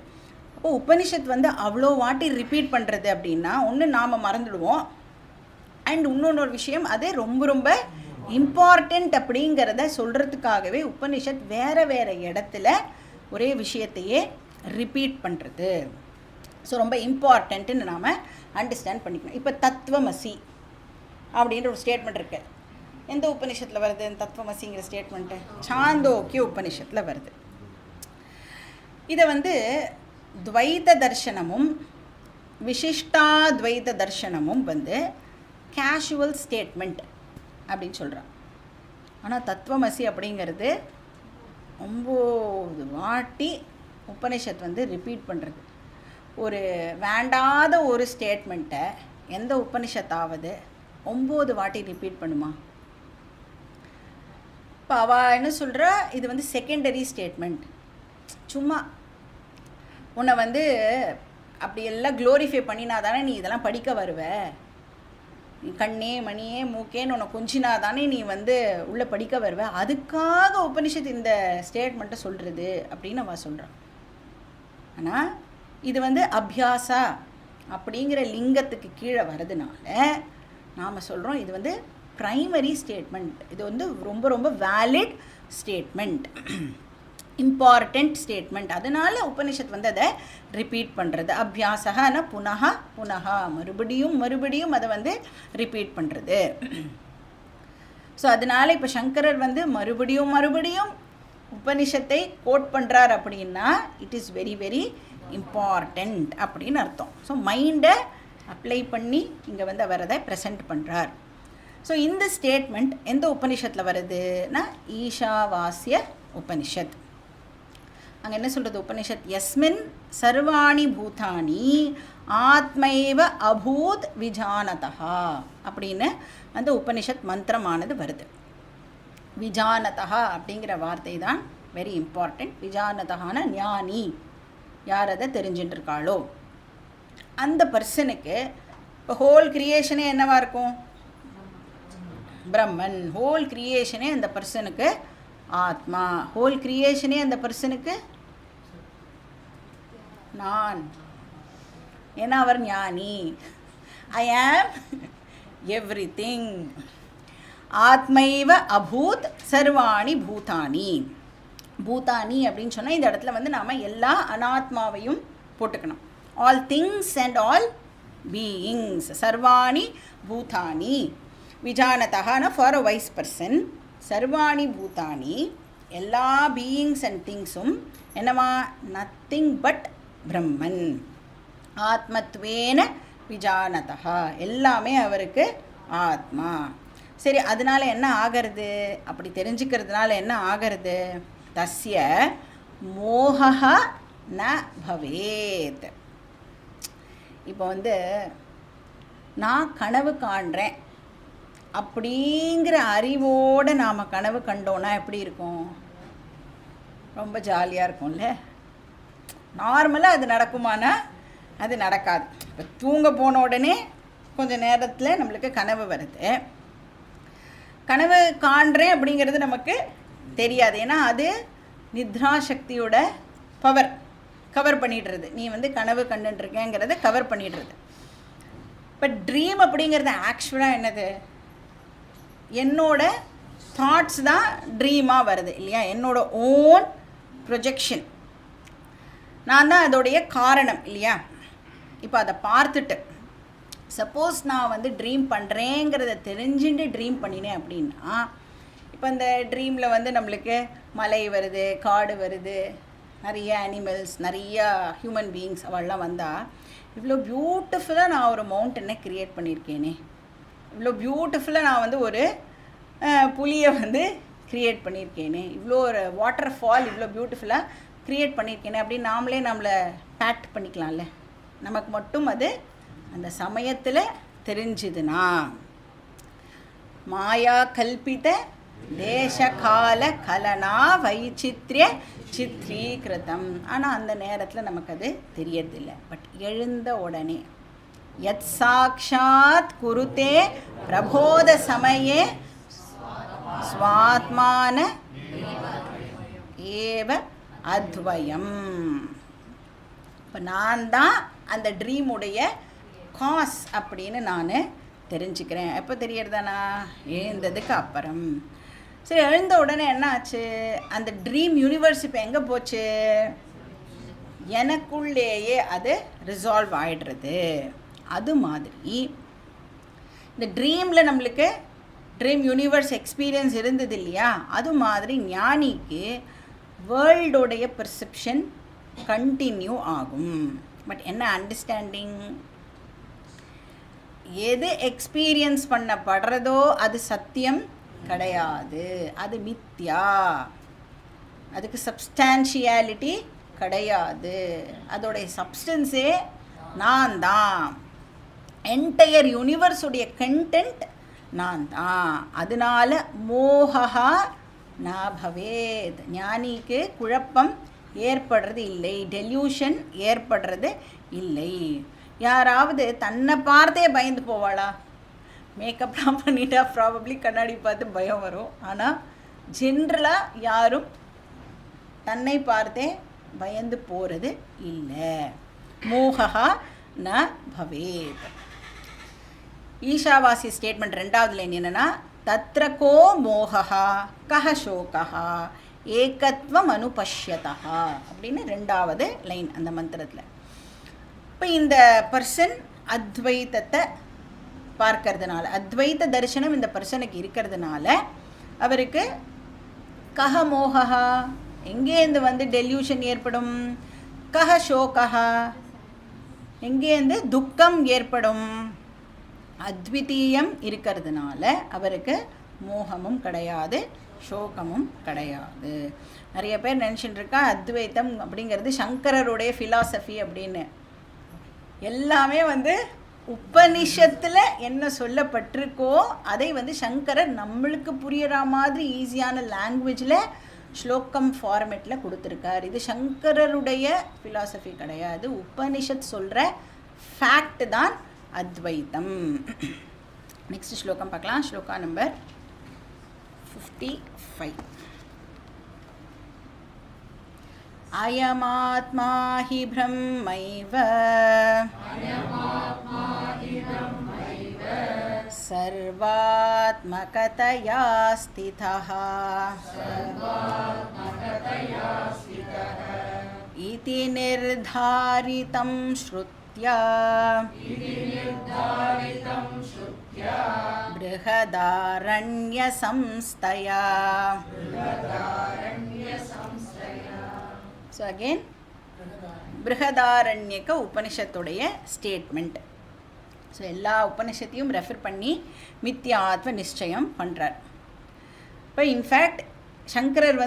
அப்போது உபனிஷத் வந்து அவ்வளோ வாட்டி ரிப்பீட் பண்ணுறது அப்படின்னா, ஒன்று நாம் மறந்துடுவோம், அண்ட் இன்னொன்று விஷயம் அது ரொம்ப ரொம்ப இம்பார்ட்டண்ட் அப்படிங்கிறத சொல்கிறதுக்காகவே உபனிஷத் வேறு வேறு இடத்துல ஒரே விஷயத்தையே ரிப்பீட் பண்ணுறது. ஸோ ரொம்ப இம்பார்ட்டண்ட்டுன்னு நாம் அண்டர்ஸ்டாண்ட் பண்ணிக்கணும். இப்போ தத்துவமசி அப்படின்ற ஒரு ஸ்டேட்மெண்ட் இருக்குது. எந்த உபனிஷத்தில் வருது தத்துவமசிங்கிற ஸ்டேட்மெண்ட்டு? சாந்தோக்கிய உபனிஷத்தில் வருது. இதை வந்து துவைத தர்சனமும் விசிஷ்டாத்வைத தர்சனமும் வந்து கேஷுவல் ஸ்டேட்மெண்ட் அப்படின்னு சொல்கிறான். ஆனால் தத்துவமசி அப்படிங்கிறது 9 வாட்டி உபனிஷத் வந்து ரிப்பீட் பண்ணுறது. ஒரு வேண்டாத ஒரு ஸ்டேட்மெண்ட்டை எந்த உபனிஷத்தாவது 9 வாட்டி ரிப்பீட் பண்ணுமா? இப்போ அவள் என்ன சொல்கிறா, இது வந்து செகண்டரி ஸ்டேட்மெண்ட், சும்மா உன்னை வந்து அப்படியெல்லாம் க்ளோரிஃபை பண்ணினா தானே நீ இதெல்லாம் படிக்க வருவ, நீ கண்ணே மணியே மூக்கேன்னு உன்னை கொஞ்சினா தானே நீ வந்து உள்ளே படிக்க வருவ, அதுக்காக உபனிஷத்து இந்த ஸ்டேட்மெண்ட்டை சொல்கிறது அப்படின்னு அவள் சொல்கிறான். ஆனால் இது வந்து அபியாசா அப்படிங்கிற லிங்கத்துக்கு கீழே வர்றதுனால நாம் சொல்கிறோம் இது வந்து ப்ரைமரி ஸ்டேட்மெண்ட், இது வந்து ரொம்ப ரொம்ப வேலிட் ஸ்டேட்மெண்ட், இம்பார்ட்டண்ட் ஸ்டேட்மெண்ட். அதனால் உபனிஷத் வந்து அதை ரிப்பீட் பண்ணுறது. அபியாசகனா புனகா புனகா, மறுபடியும் மறுபடியும் அதை வந்து ரிப்பீட் பண்ணுறது. ஸோ அதனால் இப்போ சங்கரர் வந்து மறுபடியும் மறுபடியும் உபனிஷத்தை கோட் பண்ணுறார் அப்படின்னா it is very very important அப்படின்னு அர்த்தம். ஸோ மைண்டை அப்ளை பண்ணி இங்கே வந்து அவர் அதை ப்ரெசென்ட் பண்ணுறார். ஸோ இந்த ஸ்டேட்மெண்ட் எந்த உபனிஷத்தில் வருதுன்னா ஈஷாவாஸ்ய உபனிஷத். அங்கே என்ன சொல்கிறது உபனிஷத்? யஸ்மின் சர்வாணி பூதானி ஆத்மைவ அபூத் விஜானதா அப்படின்னு அந்த உபனிஷத் மந்திரமானது வருது. விஜானதா அப்படிங்கிற வார்த்தை தான் வெரி இம்பார்ட்டண்ட். விஜானதான ஞானி, யார் அதை தெரிஞ்சுட்டு இருக்காளோ அந்த பர்சனுக்கு இப்போ ஹோல் கிரியேஷனே என்னவா இருக்கும்? பிரம்மன். ஹோல் கிரியேஷனே அந்த பர்சனுக்கு ஆத்மா. ஹோல் கிரியேஷனே அந்த பர்சனுக்கு நான். ஏன்னா அவர் ஞானி. ஐ ஆம் எவ்ரிதிங். ஆத்மைவ அபூத் சர்வாணி பூதானி. பூதானி அப்படின்னு சொன்னால் இந்த இடத்துல வந்து நாம் எல்லா அனாத்மாவையும் போட்டுக்கணும். All things and all beings. சர்வாணி பூதானி. விஜானதகான ஃபார் அ வைஸ் பர்சன். சர்வாணி பூதானி எல்லா பீயிங்ஸ் அண்ட் திங்ஸும் என்னவா? நத்திங் பட் பிரம்மன். ஆத்மத்வேன விஜானதா எல்லாமே அவருக்கு ஆத்மா. சரி, அதனால என்ன ஆகிறது? அப்படி தெரிஞ்சுக்கிறதுனால என்ன ஆகிறது? தஸ்ய மோகः ந பவேத். இப்போ வந்து நான் கனவு காண்றேன் அப்படிங்கிற அறிவோடு நாம் கனவு கண்டோன்னா எப்படி இருக்கும்? ரொம்ப ஜாலியாக இருக்கும்ல. நார்மலாக அது நடக்குமானா அது நடக்காது. இப்போ தூங்க போன உடனே கொஞ்சம் நேரத்தில் நம்மளுக்கு கனவு வருது. கனவு காண்றேன் அப்படிங்கிறது நமக்கு தெரியாது. ஏன்னா அது நித்ரா சக்தியோட பவர் கவர் பண்ணிடுறது. நீ வந்து கனவு கண்டுருக்கேங்கிறத கவர் பண்ணிடுறது. பட் ட்ரீம் அப்படிங்கிறது ஆக்சுவலாக என்னது? என்னோட தாட்ஸ் தான் ட்ரீமாக வருது இல்லையா? என்னோட ஓன் ப்ரொஜெக்ஷன். நான் தான் அதோடைய காரணம் இல்லையா? இப்போ அதை பார்த்துட்டு சப்போஸ் நான் வந்து ட்ரீம் பண்ணுறேங்கிறத தெரிஞ்சுட்டு ட்ரீம் பண்ணினேன் அப்படின்னா, இப்போ இந்த ட்ரீமில் வந்து நம்மளுக்கு மலை வருது, காடு வருது, நிறைய அனிமல்ஸ், நிறையா ஹியூமன் பீயிங்ஸ் அவள்லாம் வந்தால், இவ்வளோ பியூட்டிஃபுல்லாக நான் ஒரு மவுண்டனை க்ரியேட் பண்ணியிருக்கேனே, இவ்வளோ பியூட்டிஃபுல்லாக நான் வந்து ஒரு புலியை வந்து க்ரியேட் பண்ணியிருக்கேனே, இவ்வளோ ஒரு வாட்டர் ஃபால் இவ்வளோ பியூட்டிஃபுல்லாக க்ரியேட் பண்ணியிருக்கேனே அப்படின்னு நாமளே நம்மளை பேட் பண்ணிக்கலாம்ல. நமக்கு மட்டும் அது அந்த சமயத்தில் தெரிஞ்சுதுன்னா, மாயா கல்பித தேசகால கலனா வைச்சித்ரிய சித்ரீகிருதம். ஆனால் அந்த நேரத்தில் நமக்கு அது தெரியறதில்லை. பட் எழுந்த உடனே யத் சாக்ஷாத் குருதே பிரபோத சமயே ஸ்வாத்மான ஏவ அத்வயம். இப்போ நான் தான் அந்த ட்ரீமுடைய காஸ் அப்படின்னு நான் தெரிஞ்சுக்கிறேன். எப்போ தெரியறதானா? எழுந்ததுக்கு அப்புறம். சரி, எழுந்த உடனே என்ன ஆச்சு? அந்த ட்ரீம் யூனிவர்ஸ் இப்போ எங்கே போச்சு? எனக்குள்ளேயே அது ரிசால்வ் ஆகிடுறது. அது மாதிரி இந்த ட்ரீமில் நம்மளுக்கு ட்ரீம் யூனிவர்ஸ் எக்ஸ்பீரியன்ஸ் இருந்தது இல்லையா? அது மாதிரி ஞானிக்கு வேர்ல்டோடைய பெர்செப்ஷன் கண்டினியூ ஆகும். பட் என்ன அண்டர்ஸ்டாண்டிங்? எது எக்ஸ்பீரியன்ஸ் பண்ணப்படுறதோ அது சத்தியம் கிடையாது, அது மித்யா. அதுக்கு சப்ஸ்டான்ஷியாலிட்டி கிடையாது. அதோடைய சப்ஸ்டன்ஸே நான் தான். என்டையர் யூனிவர்ஸுடைய கண்டென்ட் நான் தான். அதனால மோகா ந பவேத். ஞானிக்கு குழப்பம் ஏற்படுறது இல்லை, டெல்யூஷன் ஏற்படுறது இல்லை. யாராவது தன்னை பார்த்தே பயந்து போவாளா? மேக்கப்லாம் பண்ணிட்டா ப்ராபப்ளி கண்ணாடி பார்த்து பயம் வரும். ஆனால் ஜென்ரலாக யாரும் தன்னை பார்த்தே பயந்து போகிறது இல்லை. மோகா ந பவேத். ஈஷாவாசி ஸ்டேட்மெண்ட் 2வது லைன் என்னென்னா, தத்ர கோ மோகா கஹ சோகா ஏகத்வம் அனுபஷ்யதா அப்படின்னு 2வது லைன் அந்த மந்திரத்தில். இப்போ இந்த பர்சன் அத்வைத்தத்தை பார்க்கறதுனால, அத்வைத்த தரிசனம் இந்த பர்சனுக்கு இருக்கிறதுனால அவருக்கு கஹ மோகா, எங்கேருந்து வந்து டெல்யூஷன் ஏற்படும்? கஹ சோகா, எங்கேருந்து துக்கம் ஏற்படும்? அத்விதீயம் இருக்கிறதுனால அவருக்கு மோகமும் கிடையாது, சோகமும் கிடையாது. நிறைய பேர் நினச்சிட்டு இருக்கா அத்வைத்தம் அப்படிங்கிறது சங்கரருடைய ஃபிலாசபி அப்படின்னு. எல்லாமே உபனிஷத்தில் என்ன சொல்லப்பட்டிருக்கோ அதை சங்கரர் நம்மளுக்கு புரியுற மாதிரி ஈஸியான லாங்குவேஜில் ஸ்லோகம் ஃபார்மேட்டில் கொடுத்துருக்கார். இது சங்கரருடைய ஃபிலாசபி கிடையாது, உபனிஷத் சொல்கிற ஃபேக்ட் தான் அத்வைத்தம். நெக்ஸ்ட் ஸ்லோகம் பார்க்கலாம். ஸ்லோகா நம்பர் 55. அயமாத்மா ஹி பிரம்மைவ சர்வாத்மகதயா ஸ்திதः இதி நிர்தாரிதம் ஸ்ருத்யா ப்ருஹதாரண்ய சம்ஸ்தயா. ஸோ அகெயின் ப்ருஹதாரண்யக உபனிஷத்துடைய ஸ்டேட்மெண்ட். ஸோ எல்லா உபனிஷத்தையும் ரெஃபர் பண்ணி மித்யாத்வ நிச்சயம் பண்ணுறார். இப்போ இன்ஃபேக்ட் சங்கரர்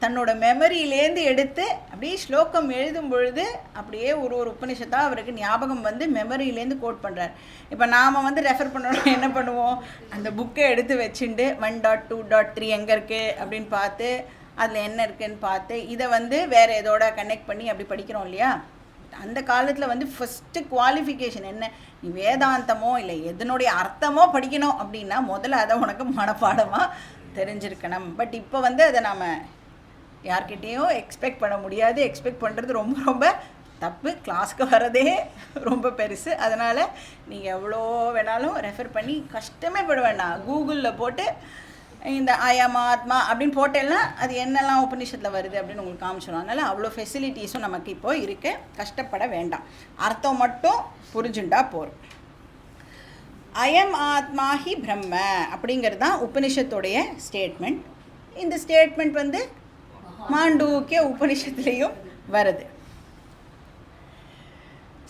தன்னோட மெமரியிலேருந்து எடுத்து அப்படியே ஸ்லோகம் எழுதும் பொழுது அப்படியே ஒரு உபனிஷத்தாக அவருக்கு ஞாபகம் மெமரியிலேருந்து கோட் பண்ணுறார். இப்போ நாம் ரெஃபர் பண்ணணும் என்ன பண்ணுவோம், அந்த புக்கை எடுத்து வச்சுட்டு 1.2.3 எங்கே இருக்குது அப்படின்னு பார்த்து அதில் என்ன இருக்குதுன்னு பார்த்து இதை வேறு ஏதோட கனெக்ட் பண்ணி அப்படி படிக்கிறோம் இல்லையா. அந்த காலத்தில் ஃபஸ்ட்டு குவாலிஃபிகேஷன் என்ன, நீ வேதாந்தமோ இல்லை எதனுடைய அர்த்தமோ படிக்கணும் அப்படின்னா முதல்ல அதை உனக்கு மனப்பாடமாக தெரிஞ்சிருக்கணும். பட் இப்போ அதை நாம் யார்கிட்டேயும் எக்ஸ்பெக்ட் பண்ண முடியாது. எக்ஸ்பெக்ட் பண்ணுறது ரொம்ப ரொம்ப தப்பு. கிளாஸ்க்கு வரதே ரொம்ப பெருசு. அதனால் நீங்கள் எவ்வளோ வேணாலும் ரெஃபர் பண்ணி கஷ்டமே பட வேண்டாம். கூகுளில் போட்டு இந்த அயமாத்மா அப்படின்னு போட்டேன்னா அது என்னெல்லாம் உபநிஷத்தில் வருது அப்படின்னு உங்களுக்கு காமிச்சிடும். அதனால் அவ்வளோ ஃபெசிலிட்டிஸும் நமக்கு இப்போது இருக்குது. கஷ்டப்பட வேண்டாம், அர்த்தம் மட்டும் புரிஞ்சுண்டா போகிறோம். அயம் ஆத்மா ஹி பிரம்ம அப்படிங்கிறது தான் உபனிஷத்துடைய ஸ்டேட்மெண்ட். இந்த ஸ்டேட்மெண்ட் மாண்டூக்கிய உபனிஷத்துலேயும் வருது.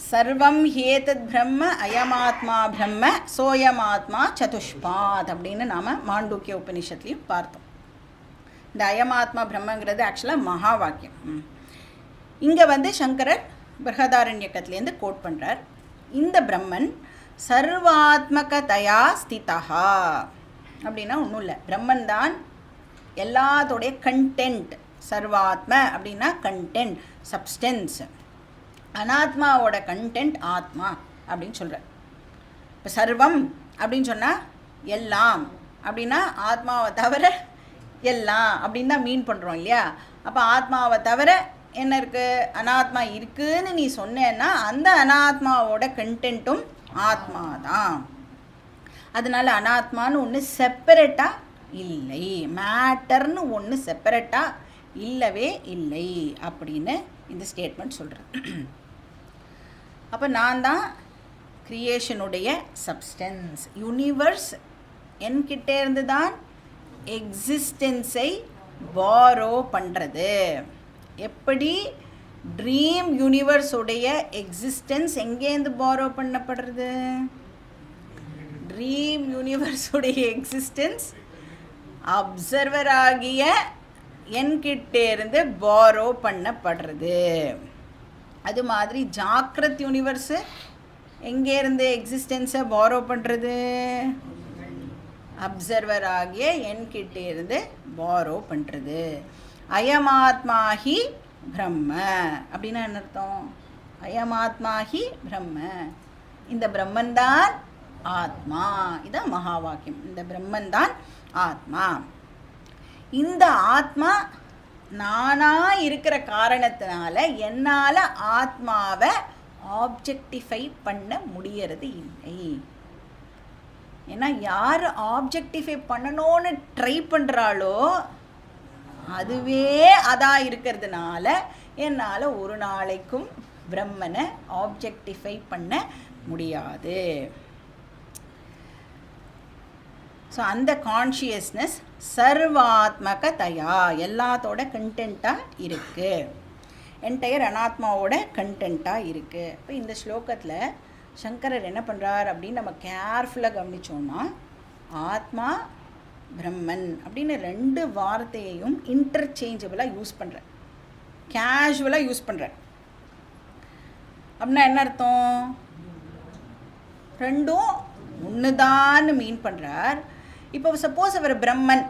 சர்வம் ஹேதத் பிரம்ம அயமாத்மா பிரம்ம சோயமாத்மா சதுஷ்பாத் அப்படின்னு நாம் மாண்டூக்கிய உபனிஷத்துலேயும் பார்த்தோம். இந்த அயமாத்மா பிரம்மங்கிறது ஆக்சுவலாக மகா வாக்கியம். இங்கே சங்கரர் ப்ருஹதாரண்யகத்துலேருந்து கோட் பண்ணுறார். இந்த பிரம்மன் சர்வாத்மகதயா ஸ்திதா அப்படின்னா ஒன்றும் இல்லை, பிரம்மன் தான் எல்லாத்தோடைய கண்டென்ட். சர்வாத்ம அப்படின்னா கண்டென்ட், சப்ஸ்டன்ஸ். அனாத்மாவோட கண்டென்ட் ஆத்மா அப்படின்னு சொல்கிறார். இப்போ சர்வம் அப்படின்னு சொன்னால் எல்லாம் அப்படின்னா ஆத்மாவை தவிர எல்லாம் அப்படின்னு தான் மீன் பண்ணுறோம் இல்லையா. அப்போ ஆத்மாவை தவிர என்ன இருக்குது, அனாத்மா இருக்குதுன்னு நீ சொன்னேன்னா அந்த அனாத்மாவோட கண்டென்ட்டும் ஆத்மா தான். அதனால் அனாத்மான்னு ஒன்று செப்பரேட்டாக இல்லை, மேட்டர்னு ஒன்று செப்பரேட்டாக இல்லவே இல்லை அப்படின்னு இந்த ஸ்டேட்மெண்ட் சொல்கிறேன். அப்போ நான் தான் க்ரியேஷனுடைய சப்ஸ்டன்ஸ். யூனிவர்ஸ் என்கிட்டே இருந்து தான் எக்ஸிஸ்டன்ஸை பாரோ பண்ணுறது. எப்படி ட்ரீம் யூனிவர்ஸுடைய எக்ஸிஸ்டன்ஸ் எங்கேருந்து பாரோ பண்ணப்படுறது, ட்ரீம் யூனிவர்ஸுடைய எக்ஸிஸ்டன்ஸ் அப்சர்வர் ஆகிய என்கிட்டேருந்து பாரோ பண்ணப்படுறது. அது மாதிரி ஜாக்கிரத் யூனிவர்ஸு எங்கேருந்து எக்ஸிஸ்டன்ஸை பாரோ பண்ணுறது, அப்சர்வர் ஆகிய என்கிட்டேருந்து பாரோ பண்ணுறது. அயமாத்மாஹி பிரம்ம அப்படின்னா என்ன அர்த்தம், அயமாத்மாஹி பிரம்ம, இந்த பிரம்மன்தான் ஆத்மா. இதான் மகா வாக்கியம், இந்த பிரம்மன்தான் ஆத்மா. இந்த ஆத்மா நானாக இருக்கிற காரணத்தினால என்னால் ஆத்மாவை ஆப்ஜெக்டிஃபை பண்ண முடியறது இல்லை. ஏன்னா யார் ஆப்ஜெக்டிஃபை பண்ணணும்னு ட்ரை பண்ணுறாளோ அதுவே அதாக இருக்கிறதுனால என்னால் ஒரு நாளைக்கும் பிரம்மனை ஆப்ஜெக்டிஃபை பண்ண முடியாது. ஸோ அந்த கான்ஷியஸ்னஸ் சர்வாத்மகதயா எல்லாத்தோட கண்டென்ட்டாக இருக்குது, என்டையர் அனாத்மாவோட கண்டென்ட்டாக இருக்குது. இப்போ இந்த ஸ்லோகத்தில் சங்கரர் என்ன பண்ணுறார் அப்படின்னு நம்ம கேர்ஃபுல்லாக கவனித்தோம்னா, ஆத்மா பிரம்மன் அப்படின்னு 2 வார்த்தையையும் இன்டர்சேஞ்சபிளாக யூஸ் பண்ணுறேன், கேஷுவலாக யூஸ் பண்ணுறேன். அப்படின்னா என்ன அர்த்தம்? ரெண்டும் ஒன்று தான் மீன் பண்ணுறார். இப்போ சப்போஸ் அவர் பிரம்மன்,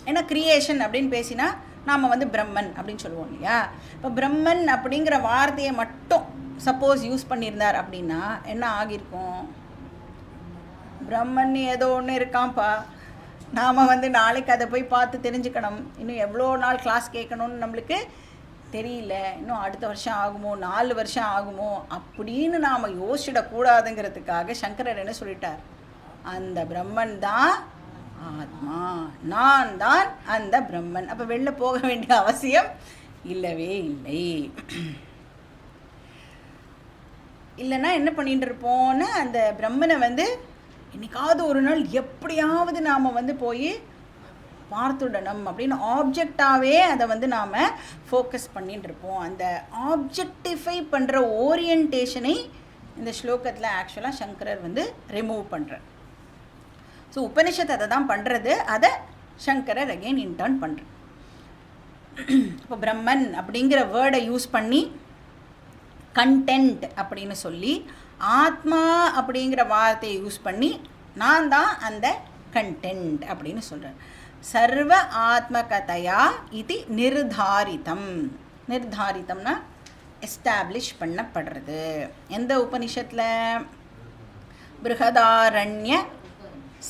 ஏன்னா கிரியேஷன் அப்படின்னு பேசினா நாம் வந்து பிரம்மன் அப்படின்னு சொல்லுவோம் இல்லையா. இப்போ பிரம்மன் அப்படிங்கிற வார்த்தையை மட்டும் சப்போஸ் யூஸ் பண்ணியிருந்தார் அப்படின்னா என்ன ஆகியிருக்கும்? பிரம்மன் ஏதோ ஒன்று இருக்கான்ப்பா, நாம் வந்து நாளைக்கு அதை போய் பார்த்து தெரிஞ்சுக்கணும், இன்னும் எவ்வளோ நாள் கிளாஸ் கேட்கணும்னு நம்மளுக்கு தெரியல, இன்னும் அடுத்த வருஷம் ஆகுமோ 4 வருஷம் ஆகுமோ அப்படின்னு நாம் யோசிச்சிடக்கூடாதுங்கிறதுக்காக சங்கரர் என்ன சொல்லிட்டார்? அந்த பிரம்மன் தான் ஆத்மா, நான் தான் அந்த பிரம்மன். அப்போ வெளில போக வேண்டிய அவசியம் இல்லவே இல்லை. இல்லைன்னா என்ன பண்ணிட்டு இருப்போம்னா அந்த பிரம்மனை வந்து என்னைக்காவது ஒரு நாள் எப்படியாவது நாம் வந்து போய் பார்த்துடணும் அப்படின்னு ஆப்ஜெக்டாகவே அதை வந்து நாம் ஃபோக்கஸ் பண்ணிட்டு இருப்போம். அந்த ஆப்ஜெக்டிஃபை பண்ணுற ஓரியன்டேஷனை இந்த ஸ்லோகத்தில் ஆக்சுவலாக சங்கரர் வந்து ரிமூவ் பண்ணுறார். ஸோ உபனிஷத் அதை தான் பண்ணுறது, அதை சங்கரர் அகெயின் இன்டர்ன் பண்ணுறார். இப்போ பிரம்மன் அப்படிங்கிற வேர்டை யூஸ் பண்ணி கண்டென்ட் அப்படின்னு சொல்லி, ஆத்மா அப்படிங்கிற வார்த்தையை யூஸ் பண்ணி நான் தான் அந்த கண்டென்ட் அப்படின்னு சொல்கிறேன். சர்வ ஆத்மகதையா இது நிர்தாரிதம். நிர்தாரிதம்னா எஸ்டாப்ளிஷ் பண்ணப்படுறது. எந்த உபனிஷத்தில்? பிருஹதாரண்ய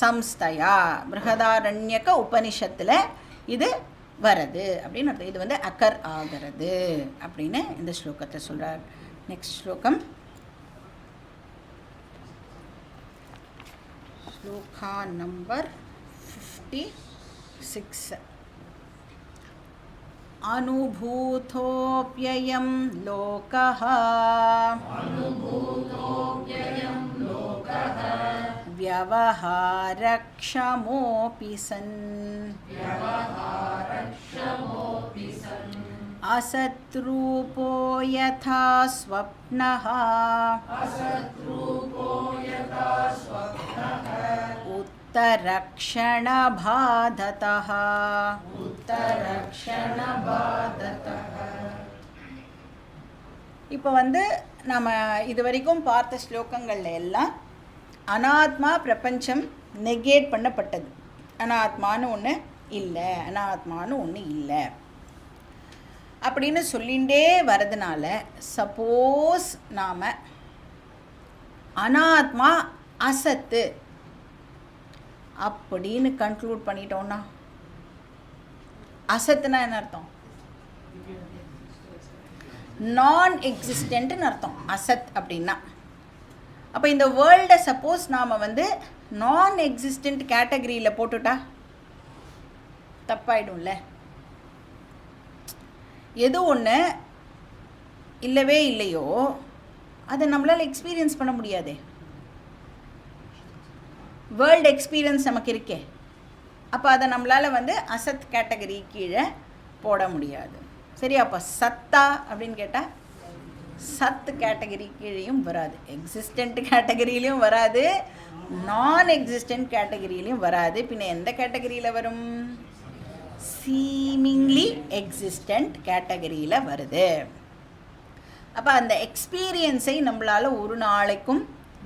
சம்ஸ்தயா, பிருஹதாரண்யக உபனிஷத்தில் இது வருது அப்படின்னு அர்த்தம். இது வந்து அக்கர் ஆகிறது அப்படின்னு இந்த ஸ்லோகத்தை சொல்கிறார். நெக்ஸ்ட் ஸ்லோகம், ஸ்லோகா நம்பர் 56. அனுபூதோப்யயம் லோகः व्यवहारक्षमोऽपि सन् असद्रूपो यथा स्वप्नः उत्तरक्षणबाधतः. இப்போ வந்து நம்ம இது வரைக்கும் பார்த்த ஸ்லோகங்கள்ல எல்லாம் அனாத்மா பிரபஞ்சம் நெகேட் பண்ணப்பட்டது. அனாத்மானு ஒன்று இல்லை, அனாத்மானு ஒன்று இல்லை அப்படின்னு சொல்லிகிட்டே வரதுனால சப்போஸ் நாம் அனாத்மா அசத்து அப்படின்னு கன்க்ளூட் பண்ணிட்டோம்னா, அசத்துனா என்ன அர்த்தம்? நான் எக்ஸிஸ்டன்ட்னு அர்த்தம் அசத் அப்படின்னா. அப்போ இந்த வேர்ல்டை சப்போஸ் நாம் வந்து நான் எக்ஸிஸ்டன்ட் கேட்டகரியில் போட்டுட்டா தப்பாயிடும்ல. எது ஒன்று இல்லவே இல்லையோ அதை நம்மளால் எக்ஸ்பீரியன்ஸ் பண்ண முடியாதே. வேர்ல்டு எக்ஸ்பீரியன்ஸ் நமக்கு இருக்கே, அப்போ அதை நம்மளால் வந்து அசத் கேட்டகரி கீழே போட முடியாது. சரி, அப்போ சத்தா அப்படின்னு கேட்டால் சத் கேட்டகரி கீழேயும் வராது, எக்ஸிஸ்டன்ட் கேட்டகரியிலையும் வராது, நான் எக்ஸிஸ்டன்ட் கேட்டகரியிலையும் வராது. பின்ன எந்த கேட்டகரியில் வரும்? சீமிங்லி எக்ஸிஸ்டன்ட் கேட்டகரியில் வருது. அப்போ அந்த எக்ஸ்பீரியன்ஸை நம்மளால் ஒரு நாளைக்கும்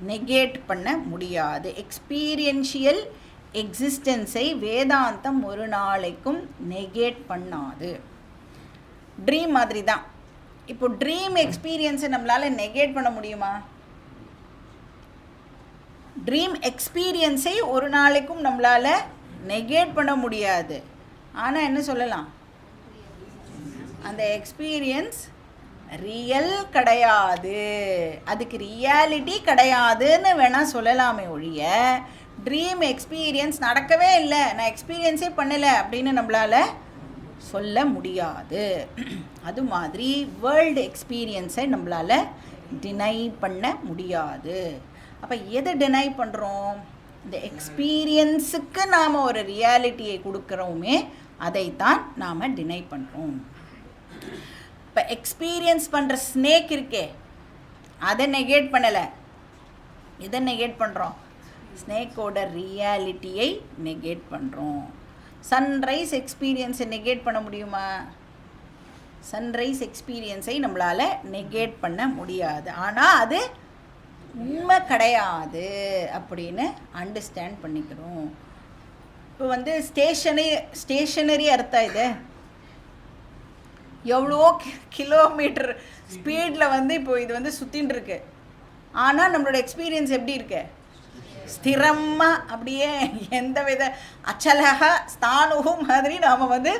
நெகேட் பண்ண முடியாது. எக்ஸ்பீரியன்ஷியல் எக்ஸிஸ்டன்ஸை வேதாந்தம் ஒரு நாளைக்கும் நெகேட் பண்ணாது. ட்ரீம் மாதிரி தான். இப்போ ட்ரீம் எக்ஸ்பீரியன்ஸை நம்மளால் நெகேட் பண்ண முடியுமா? ட்ரீம் எக்ஸ்பீரியன்ஸை ஒரு நாளைக்கும் நம்மளால் நெகேட் பண்ண முடியாது. ஆனால் என்ன சொல்லலாம்? அந்த எக்ஸ்பீரியன்ஸ் ரியல் கிடையாது, அதுக்கு ரியாலிட்டி கிடையாதுன்னு வேணால் சொல்லலாமே ஒழிய ட்ரீம் எக்ஸ்பீரியன்ஸ் நடக்கவே இல்லை, நான் எக்ஸ்பீரியன்ஸே பண்ணலை அப்படின்னு நம்மளால் சொல்ல முடியாது. அது மாதிரி வேர்ல்டு எக்ஸ்பீரியன்ஸை நம்மளால் டினை பண்ண முடியாது. அப்போ எதை டினை பண்ணுறோம்? இந்த எக்ஸ்பீரியன்ஸுக்கு நாம் ஒரு ரியாலிட்டியை கொடுக்குறோமே அதைத்தான் நாம் டினை பண்ணுறோம். இப்போ எக்ஸ்பீரியன்ஸ் பண்ணுற ஸ்னேக் இருக்கே அதை நெகேட் பண்ணலை. எதை நெகேட் பண்ணுறோம்? ஸ்னேக்கோட ரியாலிட்டியை நெகேட் பண்ணுறோம். சன்ரைஸ் எக்ஸ்பீரியன்ஸை நெகேட் பண்ண முடியுமா? சன்ரைஸ் எக்ஸ்பீரியன்ஸை நம்மளால் நெகேட் பண்ண முடியாது. ஆனால் அது உண்மை கிடையாது அப்படின்னு அண்டர்ஸ்டாண்ட் பண்ணிக்கிறோம். இப்போ வந்து ஸ்டேஷனரி அர்த்தம் இது. எவ்வளோ கிலோமீட்டர் ஸ்பீடில் வந்து இப்போ இது வந்து சுற்றின்னு இருக்கு. ஆனால் நம்மளோட எக்ஸ்பீரியன்ஸ் எப்படி இருக்கு? ஸ்திரமாக அப்படியே எந்த வித அச்சலக ஸ்தானுகும் மாதிரி நாம் வந்து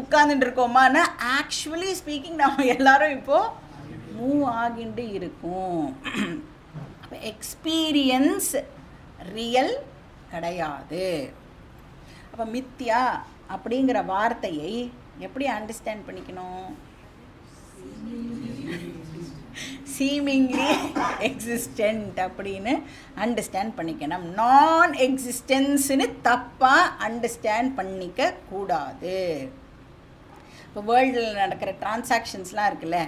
உட்கார்ந்துட்டு இருக்கோமானா ஆக்சுவலி ஸ்பீக்கிங் நாம் எல்லாரும் இப்போது மூவ் ஆகிட்டு இருக்கோம். எக்ஸ்பீரியன்ஸ் ரியல் கிடையாது. அப்போ மித்யா அப்படிங்கிற வார்த்தையை எப்படி அண்டர்ஸ்டாண்ட் பண்ணிக்கணும்? சீமிங்லி எக்ஸிஸ்டன்ட் அப்படின்னு அண்டர்ஸ்டாண்ட் பண்ணிக்கணும். நான் எக்ஸிஸ்டன்ஸ்னு தப்பாக அண்டர்ஸ்டாண்ட் பண்ணிக்க கூடாது. இப்போ வேர்ல்டில் நடக்கிற டிரான்சாக்ஷன்ஸ்லாம் இருக்குல்ல,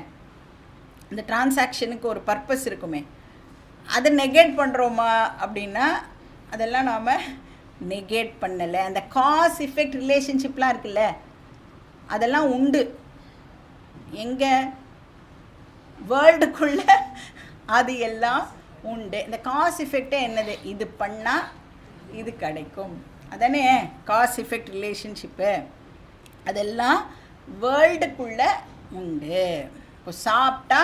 இந்த டிரான்சாக்ஷனுக்கு ஒரு பர்பஸ் இருக்குமே, அதை நெகேட் பண்ணுறோமா அப்படின்னா அதெல்லாம் நாம் நெகேட் பண்ணலை. அந்த காஸ் எஃபெக்ட் ரிலேஷன்ஷிப்லாம் இருக்குல்ல, அதெல்லாம் உண்டு. எங்கே? வேர்ல்டுக்குள்ளே அது எல்லாம் உண்டு. இந்த காஸ் எஃபெக்டே என்னது? இது பண்ணால் இது கிடைக்கும், அதானே காஸ் எஃபெக்ட் ரிலேஷன்ஷிப்பு. அதெல்லாம் வேர்ல்டுக்குள்ளே உண்டு. இப்போ சாப்பிட்டா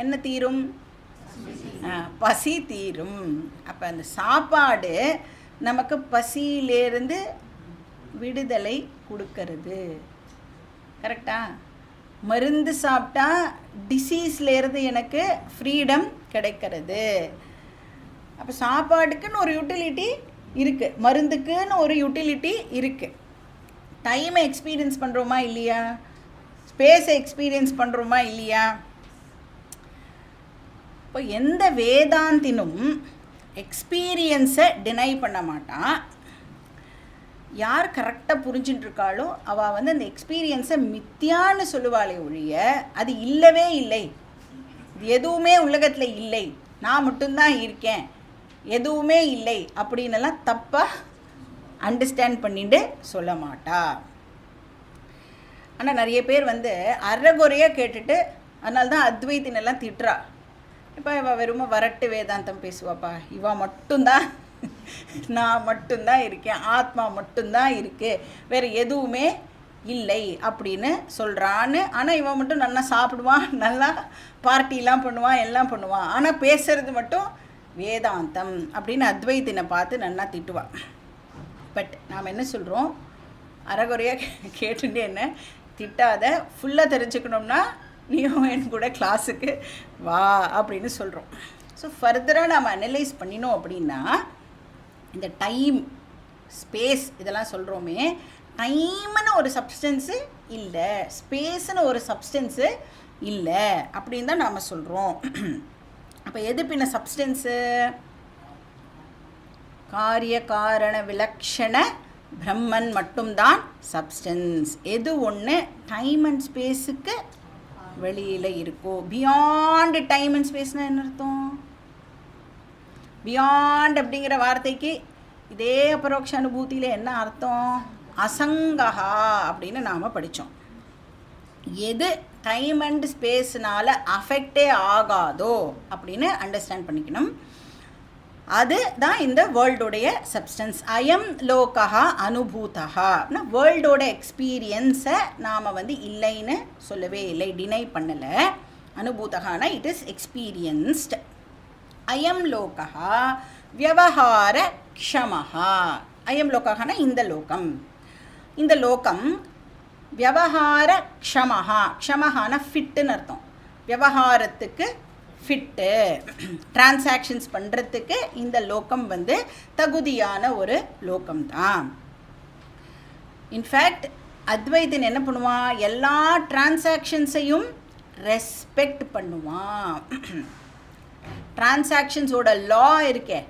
என்ன தீரும்? பசி தீரும். அப்போ அந்த சாப்பாடு நமக்கு பசியிலேருந்து விடுதலை கொடுக்கறது. கரெக்டா? மருந்து சாப்பிட்டா டிசீஸ்லேருந்து எனக்கு ஃப்ரீடம் கிடைக்கிறது. அப்போ சாப்பாடுக்குன்னு ஒரு யூட்டிலிட்டி இருக்குது, மருந்துக்குன்னு ஒரு யூட்டிலிட்டி இருக்குது. டைமை எக்ஸ்பீரியன்ஸ் பண்ணுறோமா இல்லையா? ஸ்பேஸை எக்ஸ்பீரியன்ஸ் பண்ணுறோமா இல்லையா? இப்போ எந்த வேதாந்தினும் எக்ஸ்பீரியன்ஸை டினை பண்ண மாட்டான். யார் கரெக்டாக புரிஞ்சுட்டு இருக்காளோ அவள் வந்து அந்த எக்ஸ்பீரியன்ஸை மித்தியான்னு சொல்லுவாளே ஒழிய அது இல்லவே இல்லை, இது எதுவுமே உலகத்தில் இல்லை, நான் மட்டும்தான் இருக்கேன், எதுவுமே இல்லை அப்படின்னெல்லாம் தப்பாக அண்டர்ஸ்டாண்ட் பண்ணிட்டு சொல்ல மாட்டா. ஆனால் நிறைய பேர் வந்து அறகுறையாக கேட்டுட்டு அதனால தான் அத்வைத்தினெல்லாம் திட்டுறா. இப்போ இவள் வெறும் வரட்டு வேதாந்தம் பேசுவாப்பா, இவள் மட்டும்தான் நான் மட்டும்தான் இருக்கேன், ஆத்மா மட்டும்தான் இருக்குது, வேறு எதுவுமே இல்லை அப்படின்னு சொல்கிறான்னு. ஆனால் இவன் மட்டும் நல்லா சாப்பிடுவான், நல்லா பார்ட்டிலாம் பண்ணுவான், எல்லாம் பண்ணுவான், ஆனால் பேசுறது மட்டும் வேதாந்தம் அப்படின்னு அத்வைத்தினை பார்த்து நல்லா திட்டுவான். பட் நாம் என்ன சொல்கிறோம்? அறகுறையாக கேட்டுட்டு என்ன திட்டாத, ஃபுல்லாக தெரிஞ்சுக்கணும்னா நீயும் என் கூட கிளாஸுக்கு வா அப்படின்னு சொல்கிறோம். ஸோ ஃபர்தராக நாம் அனலைஸ் பண்ணினோம் அப்படின்னா இந்த டைம் ஸ்பேஸ் இதெல்லாம் சொல்கிறோமே, டைம்னு ஒரு சப்ஸ்டன்ஸு இல்லை, ஸ்பேஸ்னு ஒரு சப்ஸ்டன்ஸு இல்லை அப்படின்னு தான் நாம் சொல்கிறோம். அப்போ எது பின்ன சப்ஸ்டன்ஸு? காரிய காரண விலக்ஷண பிரம்மன் மட்டும்தான் சப்ஸ்டன்ஸ். எது ஒன்று டைம் அண்ட் ஸ்பேஸுக்கு வெளியில் இருக்கோ. பியாண்ட் டைம் அண்ட் ஸ்பேஸ்னால் என்ன அர்த்தம்? பியாண்ட் அப்படிங்கிற வார்த்தைக்கு இதே அபரோக்ஷ அனுபூதியில் என்ன அர்த்தம்? அசங்கஹா அப்படின்னு நாம் படித்தோம். எது டைம் அண்ட் ஸ்பேஸ்னால் அஃபெக்டே ஆகாதோ அப்படின்னு அண்டர்ஸ்டாண்ட் பண்ணிக்கணும். அது தான் இந்த வேர்ல்டோடைய சப்ஸ்டன்ஸ். அயம் லோகா அனுபூதா. வேர்ல்டோட எக்ஸ்பீரியன்ஸை நாம் வந்து இல்லைன்னு சொல்லவே இல்லை, டினை பண்ணலை. அனுபூதகானா இட் இஸ் எக்ஸ்பீரியன்ஸ்ட். அயம் லோகா வியவஹார க்ஷமஹா. அயம் லோகானா இந்த லோகம். இந்த லோகம் வியவஹார க்ஷமஹா. க்ஷமஹானா ஃபிட்டுன்னு அர்த்தம். வியவஹாரத்துக்கு ஃபிட்டு, டிரான்சாக்ஷன்ஸ் பண்ணுறதுக்கு இந்த லோகம் வந்து தகுதியான ஒரு லோகம்தான். இன்ஃபேக்ட் அத்வைதன் என்ன பண்ணுவான்? எல்லா டிரான்சாக்ஷன்ஸையும் ரெஸ்பெக்ட் பண்ணுவான். டிரான்சாக்ஷன்ஸோட லா இருக்கே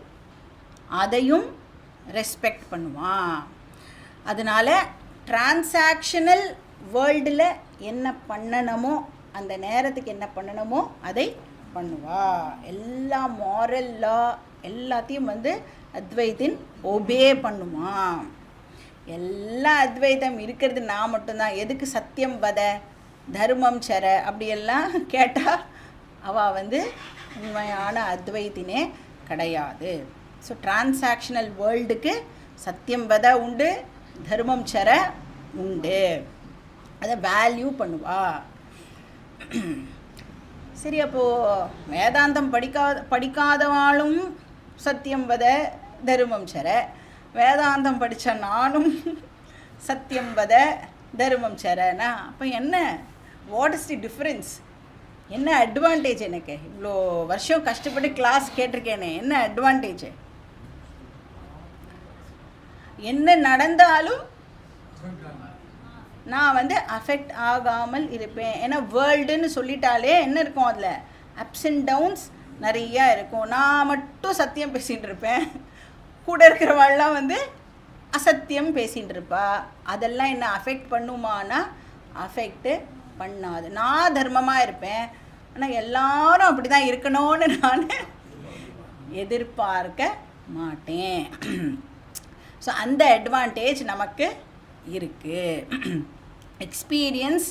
அதையும் ரெஸ்பெக்ட் பண்ணுவான். அதனால் டிரான்சாக்ஷனல் வேர்ல்டில் என்ன பண்ணணுமோ அந்த நேரத்துக்கு என்ன பண்ணணுமோ அதை பண்ணுவா. எல்லா மாரல் லா எல்லாத்தையும் வந்து அத்வைத்தின் ஒபே பண்ணுமா. எல்லா அத்வைதம் இருக்கிறது நான் மட்டும்தான். எதுக்கு சத்தியம் வத தர்மம் சர அப்படியெல்லாம் கேட்டால் அவள் வந்து உண்மையான அத்வைத்தினே கிடையாது. ஸோ டிரான்சாக்ஷனல் வேர்ல்டுக்கு சத்தியம் வத உண்டு, தர்மம் சர உண்டு. அதை வேல்யூ பண்ணுவா. சரி, அப்போது வேதாந்தம் படிக்காதவாளும் சத்தியம் வத தர்மம் சர, வேதாந்தம் படித்த நானும் சத்தியம் வத தர்மம் சரனா அப்போ என்ன? What is the difference? என்ன அட்வான்டேஜ்? எனக்கு இவ்வளோ வருஷம் கஷ்டப்பட்டு கிளாஸ் கேட்டிருக்கேனே, என்ன அட்வான்டேஜ்? என்ன நடந்தாலும் நான் வந்து அஃபெக்ட் ஆகாமல் இருப்பேன். ஏன்னா வேர்ல்டுன்னு சொல்லிட்டாலே என்ன இருக்கும், அதில் அப்ஸ் அண்ட் டவுன்ஸ் நிறையா இருக்கும். நான் மட்டும் சத்தியம் பேசிகிட்டு இருப்பேன், கூட இருக்கிறவாள்லாம் வந்து அசத்தியம் பேசிகிட்டு இருப்பா. அதெல்லாம் என்ன அஃபெக்ட் பண்ணுமானா அஃபெக்டு பண்ணாது. நான் தர்மமாக இருப்பேன், ஆனால் எல்லாரும் அப்படி தான் இருக்கணும்னு நான் எதிர்பார்க்க மாட்டேன். ஸோ அந்த அட்வான்டேஜ் நமக்கு இருக்குது. எக்ஸ்பீரியன்ஸ்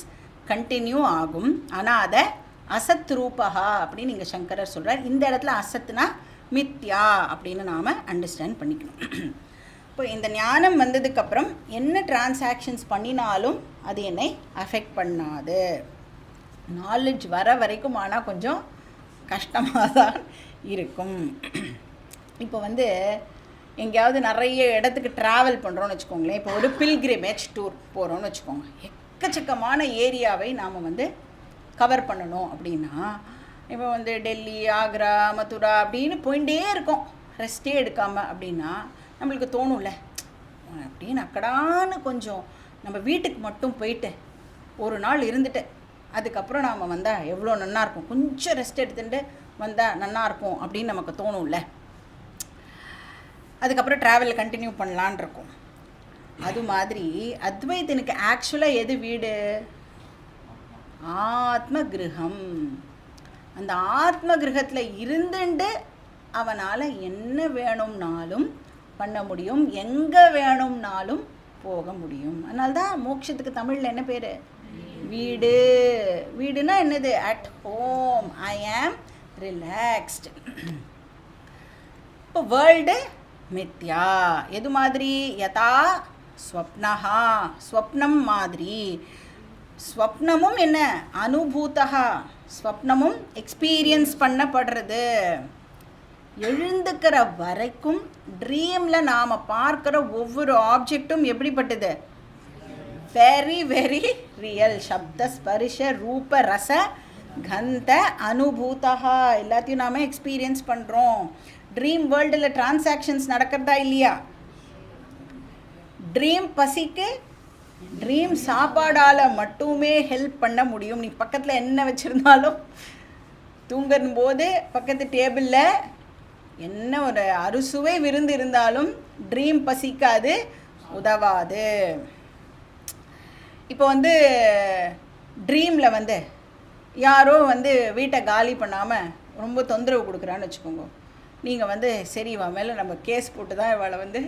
கண்டினியூ ஆகும், ஆனால் அதை அசத் ரூபகா அப்படின்னு இங்கே சங்கரர் சொல்கிறார். இந்த இடத்துல அசத்துனா மித்யா அப்படின்னு நாம் அண்டர்ஸ்டாண்ட் பண்ணிக்கணும். இப்போ இந்த ஞானம் வந்ததுக்கப்புறம் என்ன டிரான்சாக்ஷன்ஸ் பண்ணினாலும் அது என்னை அஃபெக்ட் பண்ணாது. நாலேஜ் வர வரைக்கும் ஆனால் கொஞ்சம் கஷ்டமாக தான் இருக்கும். இப்போ வந்து எங்கேயாவது நிறைய இடத்துக்கு ட்ராவல் பண்ணுறோன்னு வச்சுக்கோங்களேன். இப்போ ஒரு பில்கிரிமேஜ் டூர் போகிறோன்னு வச்சுக்கோங்க. எக்கச்சக்கமான ஏரியாவை நாம் வந்து கவர் பண்ணணும் அப்படின்னா, இப்போ வந்து டெல்லி, ஆக்ரா, மதுரா அப்படின்னு போயிட்டே இருக்கோம் ரெஸ்ட்டே எடுக்காமல். அப்படின்னா நம்மளுக்கு தோணும்ல, அப்படின்னு அக்கடான்னு கொஞ்சம் நம்ம வீட்டுக்கு மட்டும் போயிட்டு ஒரு நாள் இருந்துட்டு அதுக்கப்புறம் நாம் வந்தால் எவ்வளோ நல்லாயிருக்கும், கொஞ்சம் ரெஸ்ட் எடுத்துட்டு வந்தால் நல்லாயிருக்கும் அப்படின்னு நமக்கு தோணும்ல. அதுக்கப்புறம் ட்ராவல் கண்டினியூ பண்ணலான் இருக்கும். அது மாதிரி அத்வைத்தனுக்கு ஆக்சுவலாக எது வீடு? ஆத்ம கிரகம். அந்த ஆத்ம கிரகத்தில் இருந்துட்டு அவனால் என்ன வேணும்னாலும் பண்ண முடியும், எங்கே வேணும்னாலும் போக முடியும். அதனால்தான் மோட்சத்துக்கு தமிழில் என்ன பேர்? வீடு. வீடுனா என்னது? அட் ஹோம், ஐ ஆம் ரிலாக்ஸ்டு. இப்போ வேர்ல்டு மித்யா. எது மாதிரி? யதா ஸ்வப்னஹா, ஸ்வப்னம் மாதிரி. ஸ்வப்னமும் என்ன? அனுபூதா. ஸ்வப்னமும் எக்ஸ்பீரியன்ஸ் பண்ணப்படுறது. எழுந்துக்கிற வரைக்கும் ட்ரீமில் நாம் பார்க்குற ஒவ்வொரு ஆப்ஜெக்டும் எப்படிப்பட்டது? Very very real. சப்த ஸ்பரிஷ ரூப ரச கந்த அனுபூதா எல்லாத்தையும் நாம் எக்ஸ்பீரியன்ஸ் பண்ணுறோம். ட்ரீம் வேர்ல்டில் டிரான்சாக்ஷன்ஸ் நடக்கிறதா இல்லையா? ட்ரீம் பசிக்கு ட்ரீம் சாப்பாடால் மட்டுமே ஹெல்ப் பண்ண முடியும். நீ பக்கத்தில் என்ன வச்சுருந்தாலும் தூங்கும் போது பக்கத்து டேபிளில் என்ன ஒரு அறுசுவை விருந்து இருந்தாலும் ட்ரீம் பசிக்காது, உதவாது. இப்போ வந்து ட்ரீமில் வந்து யாரோ வந்து வீட்டை காலி பண்ணாமல் ரொம்ப தொந்தரவு கொடுக்குறான்னு வச்சுக்கோங்க. நீங்கள் வந்து சரி இவன் மேலே நம்ம கேஸ் போட்டு தான் இவளை வந்து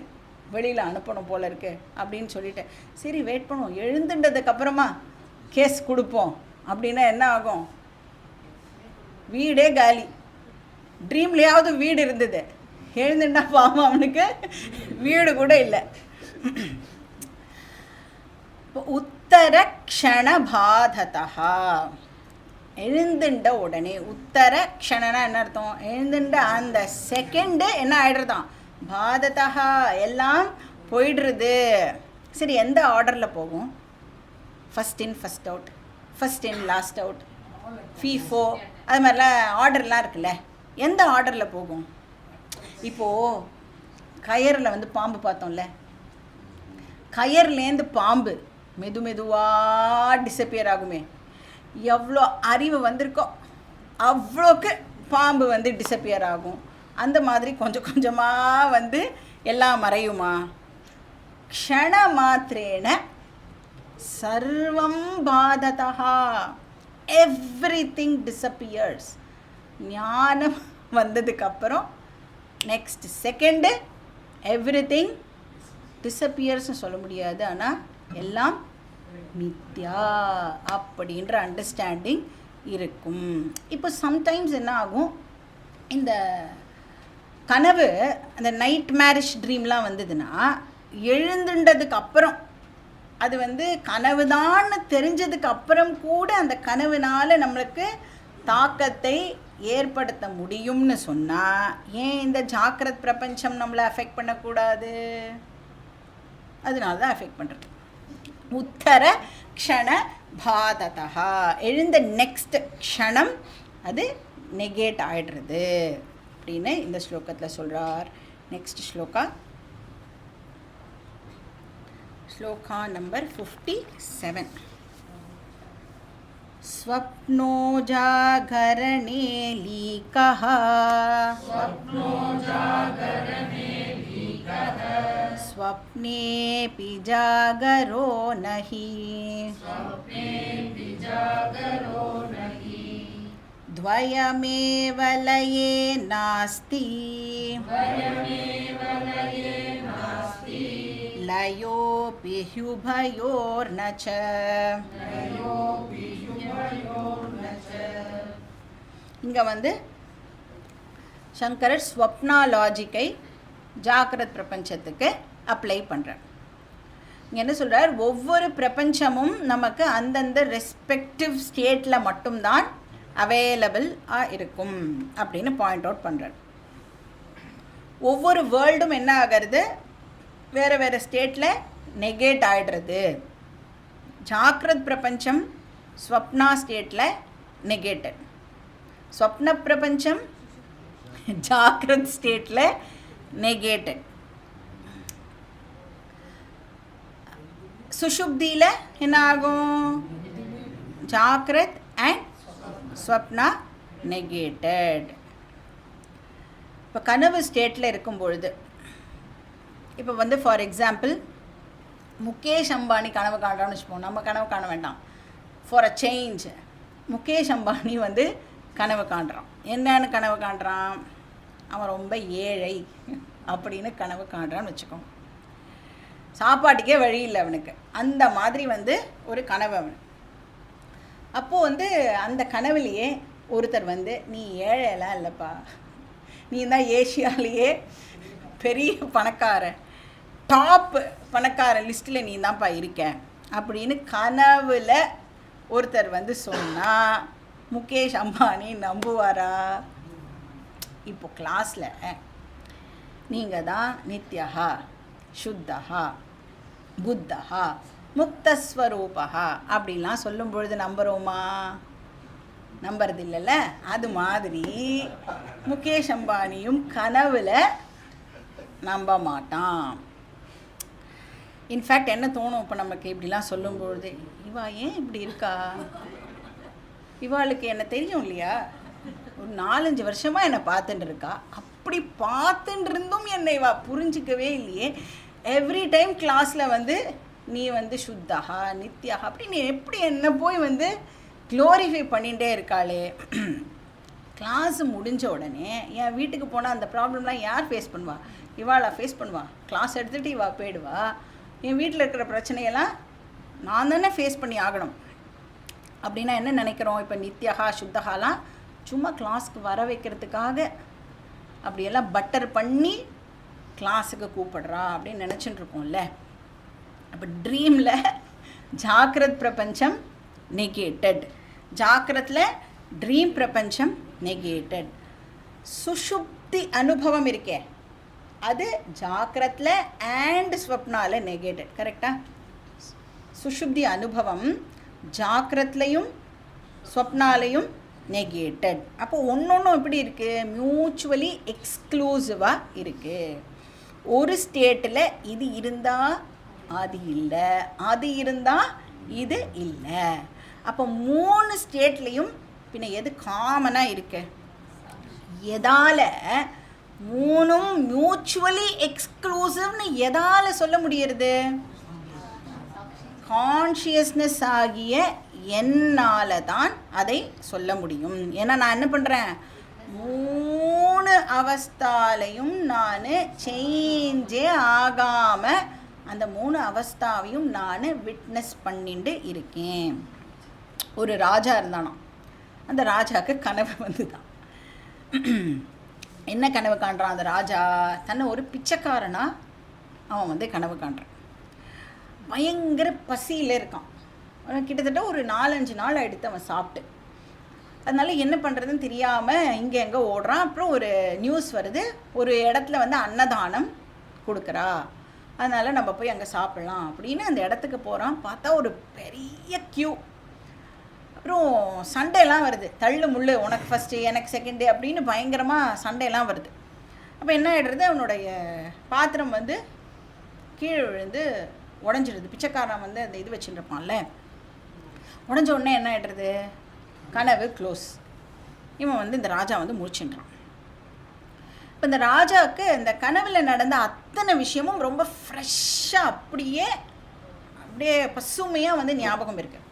வெளியில் அனுப்பணும் போல இருக்கு அப்படின்னு சொல்லிட்டு சரி வெயிட் பண்ணுவோம், எழுந்துட்டதுக்கப்புறமா கேஸ் கொடுப்போம் அப்படின்னா என்ன ஆகும்? வீடே காலி. ட்ரீம்லேயாவது வீடு இருந்தது, எழுந்துட்டா பாவம் அவனுக்கு வீடு கூட இல்லை. உத்தர க்ஷண பாததா. எழுந்துட்ட உடனே, உத்தர க்ஷணனா என்ன அர்த்தம்? எழுந்துட்ட அந்த செகண்டு என்ன ஆயிடுறதான்? பாததா, எல்லாம் போயிடுறது. சரி, எந்த ஆர்டரில் போகும்? First in first out, first in last out, FIFO, அது மாதிரிலாம் ஆர்டர்லாம் இருக்குல்ல, எந்த ஆர்டரில் போகும்? இப்போது கயரில் வந்து பாம்பு பார்த்தோம்ல, கயர்லேருந்து பாம்பு மெதுவாக டிஸப்பியர் ஆகுமே. எவ்வளோ அறிவு வந்திருக்கோ அவ்வளோக்கு பாம்பு வந்து டிஸப்பியர் ஆகும். அந்த மாதிரி கொஞ்சம் கொஞ்சமாக வந்து எல்லாம் மறையுமா? க்ஷண மாத்திரேன சர்வம் பாததா, எவ்ரிதிங் டிஸப்பியர்ஸ். ஞானம் வந்ததுக்கப்புறம் நெக்ஸ்ட் செகண்டு எவ்ரிதிங் டிஸப்பியர்ஸ்னு சொல்ல முடியாது, ஆனால் எல்லாம் மித்யா அப்படின்ற அண்டர்ஸ்டாண்டிங் இருக்கும். இப்போ சம்டைம்ஸ் என்ன ஆகும், இந்த கனவு அந்த நைட் மேரிஷ் ட்ரீம்லாம் வந்ததுன்னா எழுந்துன்றதுக்கு அப்புறம் அது கனவுதான்னு தெரிஞ்சதுக்கு அப்புறம் கூட அந்த கனவுனால நம்மளுக்கு தாக்கத்தை ஏற்படுத்த முடியும்னு சொன்னால் ஏன் இந்த ஜாக்கிரத் பிரபஞ்சம் நம்மளை அஃபெக்ட் பண்ணக்கூடாது? அதனால தான் அஃபெக்ட் பண்ணுறது. உத்தர க்ஷண பாததா, எழுந்த நெக்ஸ்ட் க்ஷணம் அது நெகேட் ஆகிடுறது அப்படின்னு இந்த ஸ்லோகத்தில் சொல்கிறார். Next shloka number 57. स्वप्नो जागरणे लीकः स्वप्नेऽपि जागरो नहि द्वयमेव लये नास्ति लयोऽपि ह्युभयोर्न च. இங்கே சங்கரர் ஸ்வப்னா லாஜிக்கை ஜாக்கிரத் பிரபஞ்சத்துக்கு அப்ளை பண்ணுறார். இங்கே என்ன சொல்கிறார், ஒவ்வொரு பிரபஞ்சமும் நமக்கு அந்தந்த ரெஸ்பெக்டிவ் ஸ்டேட்டில் மட்டும்தான் அவைலபிளாக இருக்கும் அப்படின்னு பாயிண்ட் அவுட் பண்ணுறார். ஒவ்வொரு வேர்ல்டும் என்ன ஆகிறது, வேறு வேறு ஸ்டேட்டில் நெகேட் ஆகிடுறது. ஜாக்கிரத் பிரபஞ்சம் ஸ்வப்னா ஸ்டேட்டில் நெகேட்டட், ஸ்வப்ன பிரபஞ்சம் ஜாக்கிரத் ஸ்டேட்டில் நெகேட்டட். சுஷுப்தியில் என்ன ஆகும், ஜாக்கிரத் அண்ட் ஸ்வப்னா நெகேட்டட். இப்போ கனவு ஸ்டேட்டில் இருக்கும் பொழுது, இப்போ ஃபார் எக்ஸாம்பிள் முகேஷ் அம்பானி கனவு காண்றான்னு வச்சுப்போம். நம்ம கனவு காண வேண்டாம், for a change Mukesh Ambani கனவு காண்றான். என்னன்னு கனவு காண்றான், அவன் ரொம்ப ஏழை அப்படின்னு கனவு காண்றான்னு வச்சுக்கோங்க. சாப்பாட்டுக்கே வழி இல்லை அவனுக்கு, அந்த மாதிரி ஒரு கனவு அவன். அப்போது அந்த கனவுலையே ஒருத்தர் நீ ஏழைலாம் இல்லைப்பா, நீ தான் ஏஷியாலேயே பெரிய பணக்காரன், டாப் பணக்கார லிஸ்ட்டில் நீ தான்ப்பா இருக்க அப்படின்னு கனவுல ஒருத்தர் சொன்னால் முகேஷ் அம்பானி நம்புவாரா? இப்போ கிளாஸில் நீங்கள் தான் நித்யஹா சுத்தஹா புத்தஹா முக்தஸ்வரூபா அப்படின்லாம் சொல்லும் பொழுது நம்புகிறோமா? நம்புறது இல்லைல்ல. அது மாதிரி முகேஷ் அம்பானியும் கனவுல நம்ப மாட்டான். இன்ஃபேக்ட் என்ன தோணும், இப்போ நமக்கு இப்படிலாம் சொல்லும்பொழுது, இவா ஏன் இப்படி இருக்கா, இவாளுக்கு என்ன தெரியும் இல்லையா, ஒரு 4-5 வருஷமாக என்னை பார்த்துட்டு இருக்கா, அப்படி பார்த்துட்டு இருந்தும் என்னை இவா புரிஞ்சிக்கவே இல்லையே. எவ்ரி டைம் கிளாஸில் நீ சுத்தஹா நித்யஹா அப்படி நீ எப்படி என்ன போய் க்ளோரிஃபை பண்ணிகிட்டே இருக்காளே. கிளாஸ் முடிஞ்ச உடனே என் வீட்டுக்கு போனால் அந்த ப்ராப்ளம்லாம் யார் ஃபேஸ் பண்ணுவா? இவாளா ஃபேஸ் பண்ணுவா. கிளாஸ் எடுத்துகிட்டு இவா போயிடுவா. என் வீட்டில் இருக்கிற பிரச்சனையெல்லாம் நான் தானே ஃபேஸ் பண்ணி ஆகணும். அப்படின்னா என்ன நினைக்கிறோம், இப்போ நித்யஹா சுத்தஹாலாம் சும்மா கிளாஸுக்கு வர வைக்கிறதுக்காக அப்படியெல்லாம் பட்டர் பண்ணி கிளாஸுக்கு கூப்பிடுறா அப்படின்னு நினச்சிட்டு இருக்கோம்ல. அப்போ ட்ரீமில் ஜாக்கிரத் பிரபஞ்சம் நெகேட்டட், ஜாக்கிரத்தில் ட்ரீம் பிரபஞ்சம் நெகேட்டட். சுஷுப்தி அனுபவம் இருக்கே அது ஜாக்கிரத்தில் அண்ட் ஸ்வப்னால நெகேட்டட். கரெக்டாக? சுஷுப்தி அனுபவம் ஜாக்கிரத்லையும் ஸ்வப்னாலையும் நெகேட்டட். அப்போ ஒன்று எப்படி இருக்குது, மியூச்சுவலி எக்ஸ்க்ளூசிவாக இருக்குது. ஒரு ஸ்டேட்டில் இது இருந்தால் அது இல்லை, அது இருந்தால் இது இல்லை. அப்போ 3 ஸ்டேட்லேயும் பின்ன எது காமனாக இருக்கு? எதால் 3ம் மியூச்சுவலி எக்ஸ்க்ளூசிவ்னு எதால் சொல்ல முடியறது? கான்ஷியஸ்னஸ் ஆகிய என்னால் தான் அதை சொல்ல முடியும். ஏன்னா நான் என்ன பண்ணுறேன், மூணு அவஸ்தாலையும் நான் சேஞ்சே ஆகாமல் அந்த மூணு அவஸ்தாவையும் நான் விட்னஸ் பண்ணிட்டு இருக்கேன். ஒரு ராஜா இருந்தானா, அந்த ராஜாவுக்கு கனவு வந்துதான். என்ன கனவு காண்றான் அந்த ராஜா? தன்னை ஒரு பிச்சைக்காரனாக அவன் வந்து கனவு காண்றான். பயங்கர பசியில் இருக்கான். கிட்டத்தட்ட ஒரு 4-5 நாள் ஆகிடுத்து அவன் சாப்பிட்டு. அதனால என்ன பண்ணுறதுன்னு தெரியாமல் இங்கே எங்கே ஓடுறான். அப்புறம் ஒரு நியூஸ் வருது, ஒரு இடத்துல வந்து அன்னதானம் கொடுக்குறா, அதனால் நம்ம போய் அங்கே சாப்பிட்லாம் அப்படின்னு அந்த இடத்துக்கு போகிறான். பார்த்தா ஒரு பெரிய க்யூ. அப்புறம் சண்டையெல்லாம் வருது, தள்ளு முள்ளு, உனக்கு ஃபஸ்ட்டு எனக்கு செகண்டு அப்படின்னு பயங்கரமாக சண்டையெல்லாம் வருது. அப்போ என்ன ஆகிடுறது, அவனுடைய பாத்திரம் வந்து கீழே விழுந்து உடஞ்சிடுது. பிச்சைக்காரன் வந்து அந்த இது வச்சுருப்பான்ல, உடஞ்ச உடனே என்ன ஆகிடுறது, கனவு க்ளோஸ். இவன் வந்து இந்த ராஜா வந்து முடிச்சுன்றான். இப்போ இந்த ராஜாவுக்கு இந்த கனவில் நடந்த அத்தனை விஷயமும் ரொம்ப ஃப்ரெஷ்ஷாக அப்படியே பசுமையாக வந்து ஞாபகம் இருக்குது.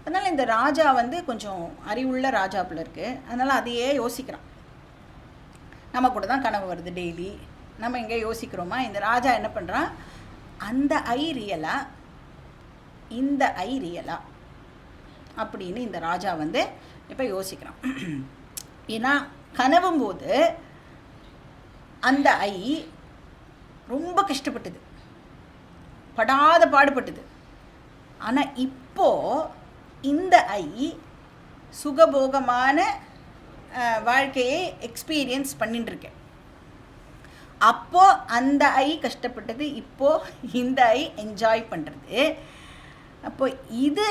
அதனால் இந்த ராஜா வந்து கொஞ்சம் அறிவுள்ள ராஜாப்பில் இருக்குது. அதனால் அதையே யோசிக்கிறான். நம்ம கூட தான் கனவு வருது டெய்லி, நம்ம எங்கே யோசிக்கிறோமா? இந்த ராஜா என்ன பண்ணுறான், அந்த ஐ ரியலா இந்த ஐ ரியலா அப்படின்னு இந்த ராஜா வந்து இப்போ யோசிக்கிறான். ஏன்னா கனவும் போது அந்த ஐ ரொம்ப கஷ்டப்பட்டது, படாத பாடுபட்டது. ஆனால் இப்போது இந்த ஐ சுகபோகமான வாழ்க்கையை எக்ஸ்பீரியன்ஸ் பண்ணிட்டு இருக்கேன். அப்போது அந்த ஐ கஷ்டப்பட்டது, இப்போது இந்த ஐ என்ஜாய் பண்ணுறது. அப்போ இது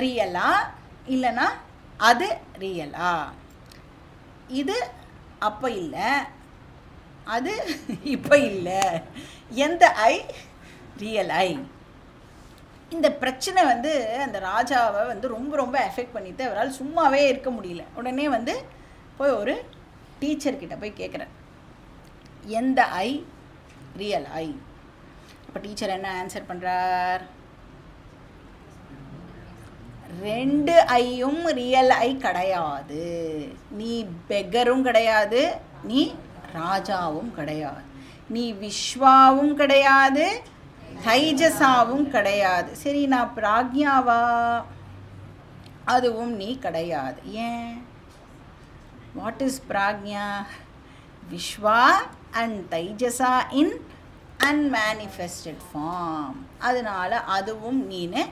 ரியலா இல்லைன்னா அது ரியலா? இது அப்போ இல்லை, அது இப்போ இல்லை, எந்த ஐ ரியல் ஐ? இந்த பிரச்சனை வந்து அந்த ராஜாவை வந்து ரொம்ப ரொம்ப எஃபெக்ட் பண்ணிட்டு அவரால் சும்மாவே இருக்க முடியல. உடனே வந்து போய் ஒரு டீச்சர்கிட்ட போய் கேட்குறேன், எந்த ஐ ரியல் ஐ? அப்போ டீச்சர் என்ன ஆன்சர் பண்ணுறார், 2 ஐயும் ரியல் ஐ கிடையாது. நீ பெகரும் கிடையாது, நீ ராஜாவும் கிடையாது, நீ விஸ்வாவும் கிடையாது, தைஜசாவும் கிடையாது. சரி, நான் பிராக்ஞாவா? அதுவும் நீ கிடையாது. ஏன்? What is Prajna? Vishva and Taijasa in unmanifested form. அதனால் அதுவும் நீனு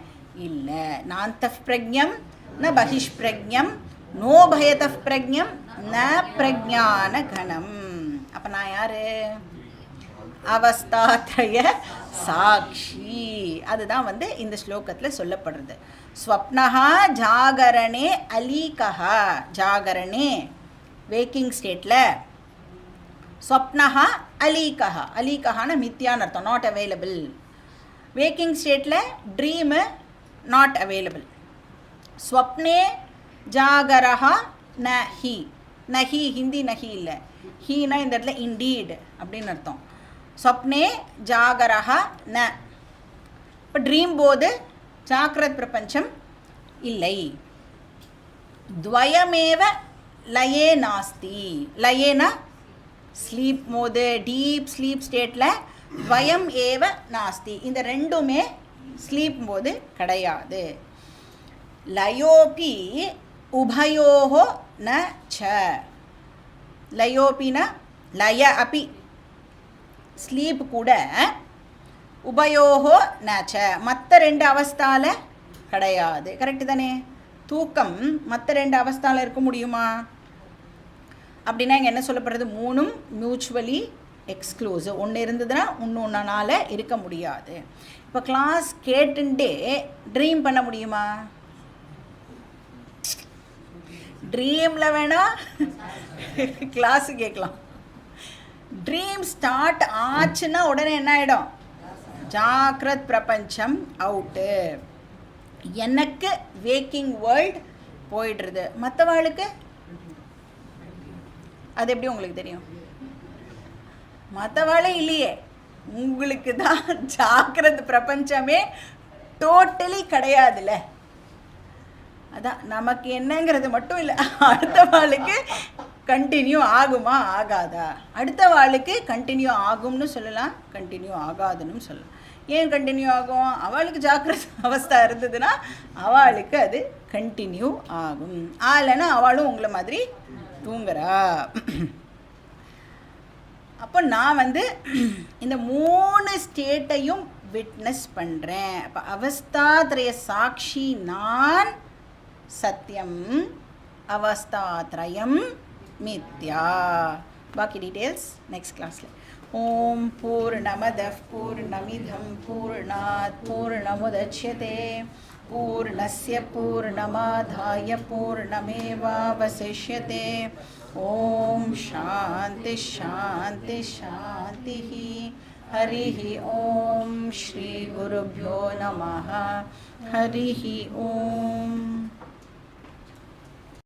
இல்லை. நாந்தஃப் பிரக்ஞம் ந பகிஷ் பிரக்ஞம் நோ பயதஃப் பிரக்ஞம் ந பிரஜான கணம். அப்போ நான் யார்? அவஸ்தாத்ரய சாட்சி. அதுதான் வந்து இந்த ஸ்லோகத்தில் சொல்லப்படுறது. ஸ்வப்னஹா ஜாகரணே அலீகஹா. ஜாகரணே வேக்கிங் ஸ்டேட்டில், ஸ்வப்னஹா அலீகஹா. அலீகஹான மித்தியான்னு அர்த்தம், நாட் அவைலபிள். வேக்கிங் ஸ்டேட்டில் ட்ரீமு நாட் அவைலபிள். ஸ்வப்னே ஜாகரஹா நஹி. நஹி ஹிந்தி நஹி இல்லை, ஹீனா இந்த இடத்துல இண்டீட் அப்படின்னு அர்த்தம். ஸ்வப்னே ஜாகரஹா ந. இப்போ ட்ரீம் போது ஜாக்கிரத் பிரபஞ்சம் இல்லை. துவயமேவ லயே நாஸ்தி. லயேனா ஸ்லீப் போது, டீப் ஸ்லீப் ஸ்டேட்டில் துவயம் ஏவ நாஸ்தி. இந்த ரெண்டுமே ஸ்லீப் போது கிடையாது. லயோபி உபயோஹோ ந ச. லயோபினா லய அபி, ஸ்லீப் கூட, உபயோகோ நச்ச மற்ற 2 அவஸ்தாவில் கிடையாது. கரெக்டு தானே? தூக்கம் மற்ற 2 அவஸ்தாவில் இருக்க முடியுமா? அப்படின்னா இங்கே என்ன சொல்லப்படுறது, 3ம் மியூச்சுவலி எக்ஸ்க்ளூசிவ். ஒன்று இருந்ததுன்னா இன்னொன்றுனால இருக்க முடியாது. இப்போ கிளாஸ் கேட்டுண்டே ட்ரீம் பண்ண முடியுமா? ட்ரீமில் வேணால் கிளாஸு கேட்கலாம். ட்ரீம் ஸ்டார்ட் ஆச்சுன்னா உடனே என்ன ஆகிடும், ஜாக்கிரத் பிரபஞ்சம் அவுட்டு. எனக்கு வேக்கிங் வேர்ல்டு போயிடுறது, மற்றவாளுக்கு அது எப்படி உங்களுக்கு தெரியும்? மற்றவாளே இல்லையே, உங்களுக்கு தான் ஜாக்கிரத் பிரபஞ்சமே டோட்டலி கிடையாதுல்ல. அதான் நமக்கு என்னங்கிறது மட்டும் இல்லை, அடுத்த வாளுக்கு கண்டினியூ ஆகுமா ஆகாதா? அடுத்த வாளுக்கு கண்டினியூ ஆகும்னு சொல்லலாம், கண்டினியூ ஆகாதுன்னு சொல்லலாம். ஏன் கண்டினியூ ஆகும்? அவளுக்கு ஜாக்கிரதை அவஸ்தா இருந்ததுன்னா அவளுக்கு அது கண்டினியூ ஆகும். ஆலைன்னா அவளும் உங்களை மாதிரி தூங்குறா. அப்போ நான் இந்த 3 ஸ்டேட்டையும் விட்னஸ் பண்ணுறேன். அப்போ அவஸ்தாத்ரய சாட்சி நான், சத்தியம் அவஸ்தாத்ரயம் மித்யா. பாக்கி டீட்டெயில்ஸ் நெக்ஸ்ட் கிளாஸில். ஓம் பூர்ணமதः பூர்ணமிதம் பூர்ணாத் பூர்ணமுதச்யதே பூர்ணஸ்ய பூர்ணமாதாய பூர்ணமேவாவசிஷ்யதே. ஓம் சாந்தி சாந்தி சாந்தி. हरिः ॐ श्री गुरुभ्यो नमः. हरिः ॐ.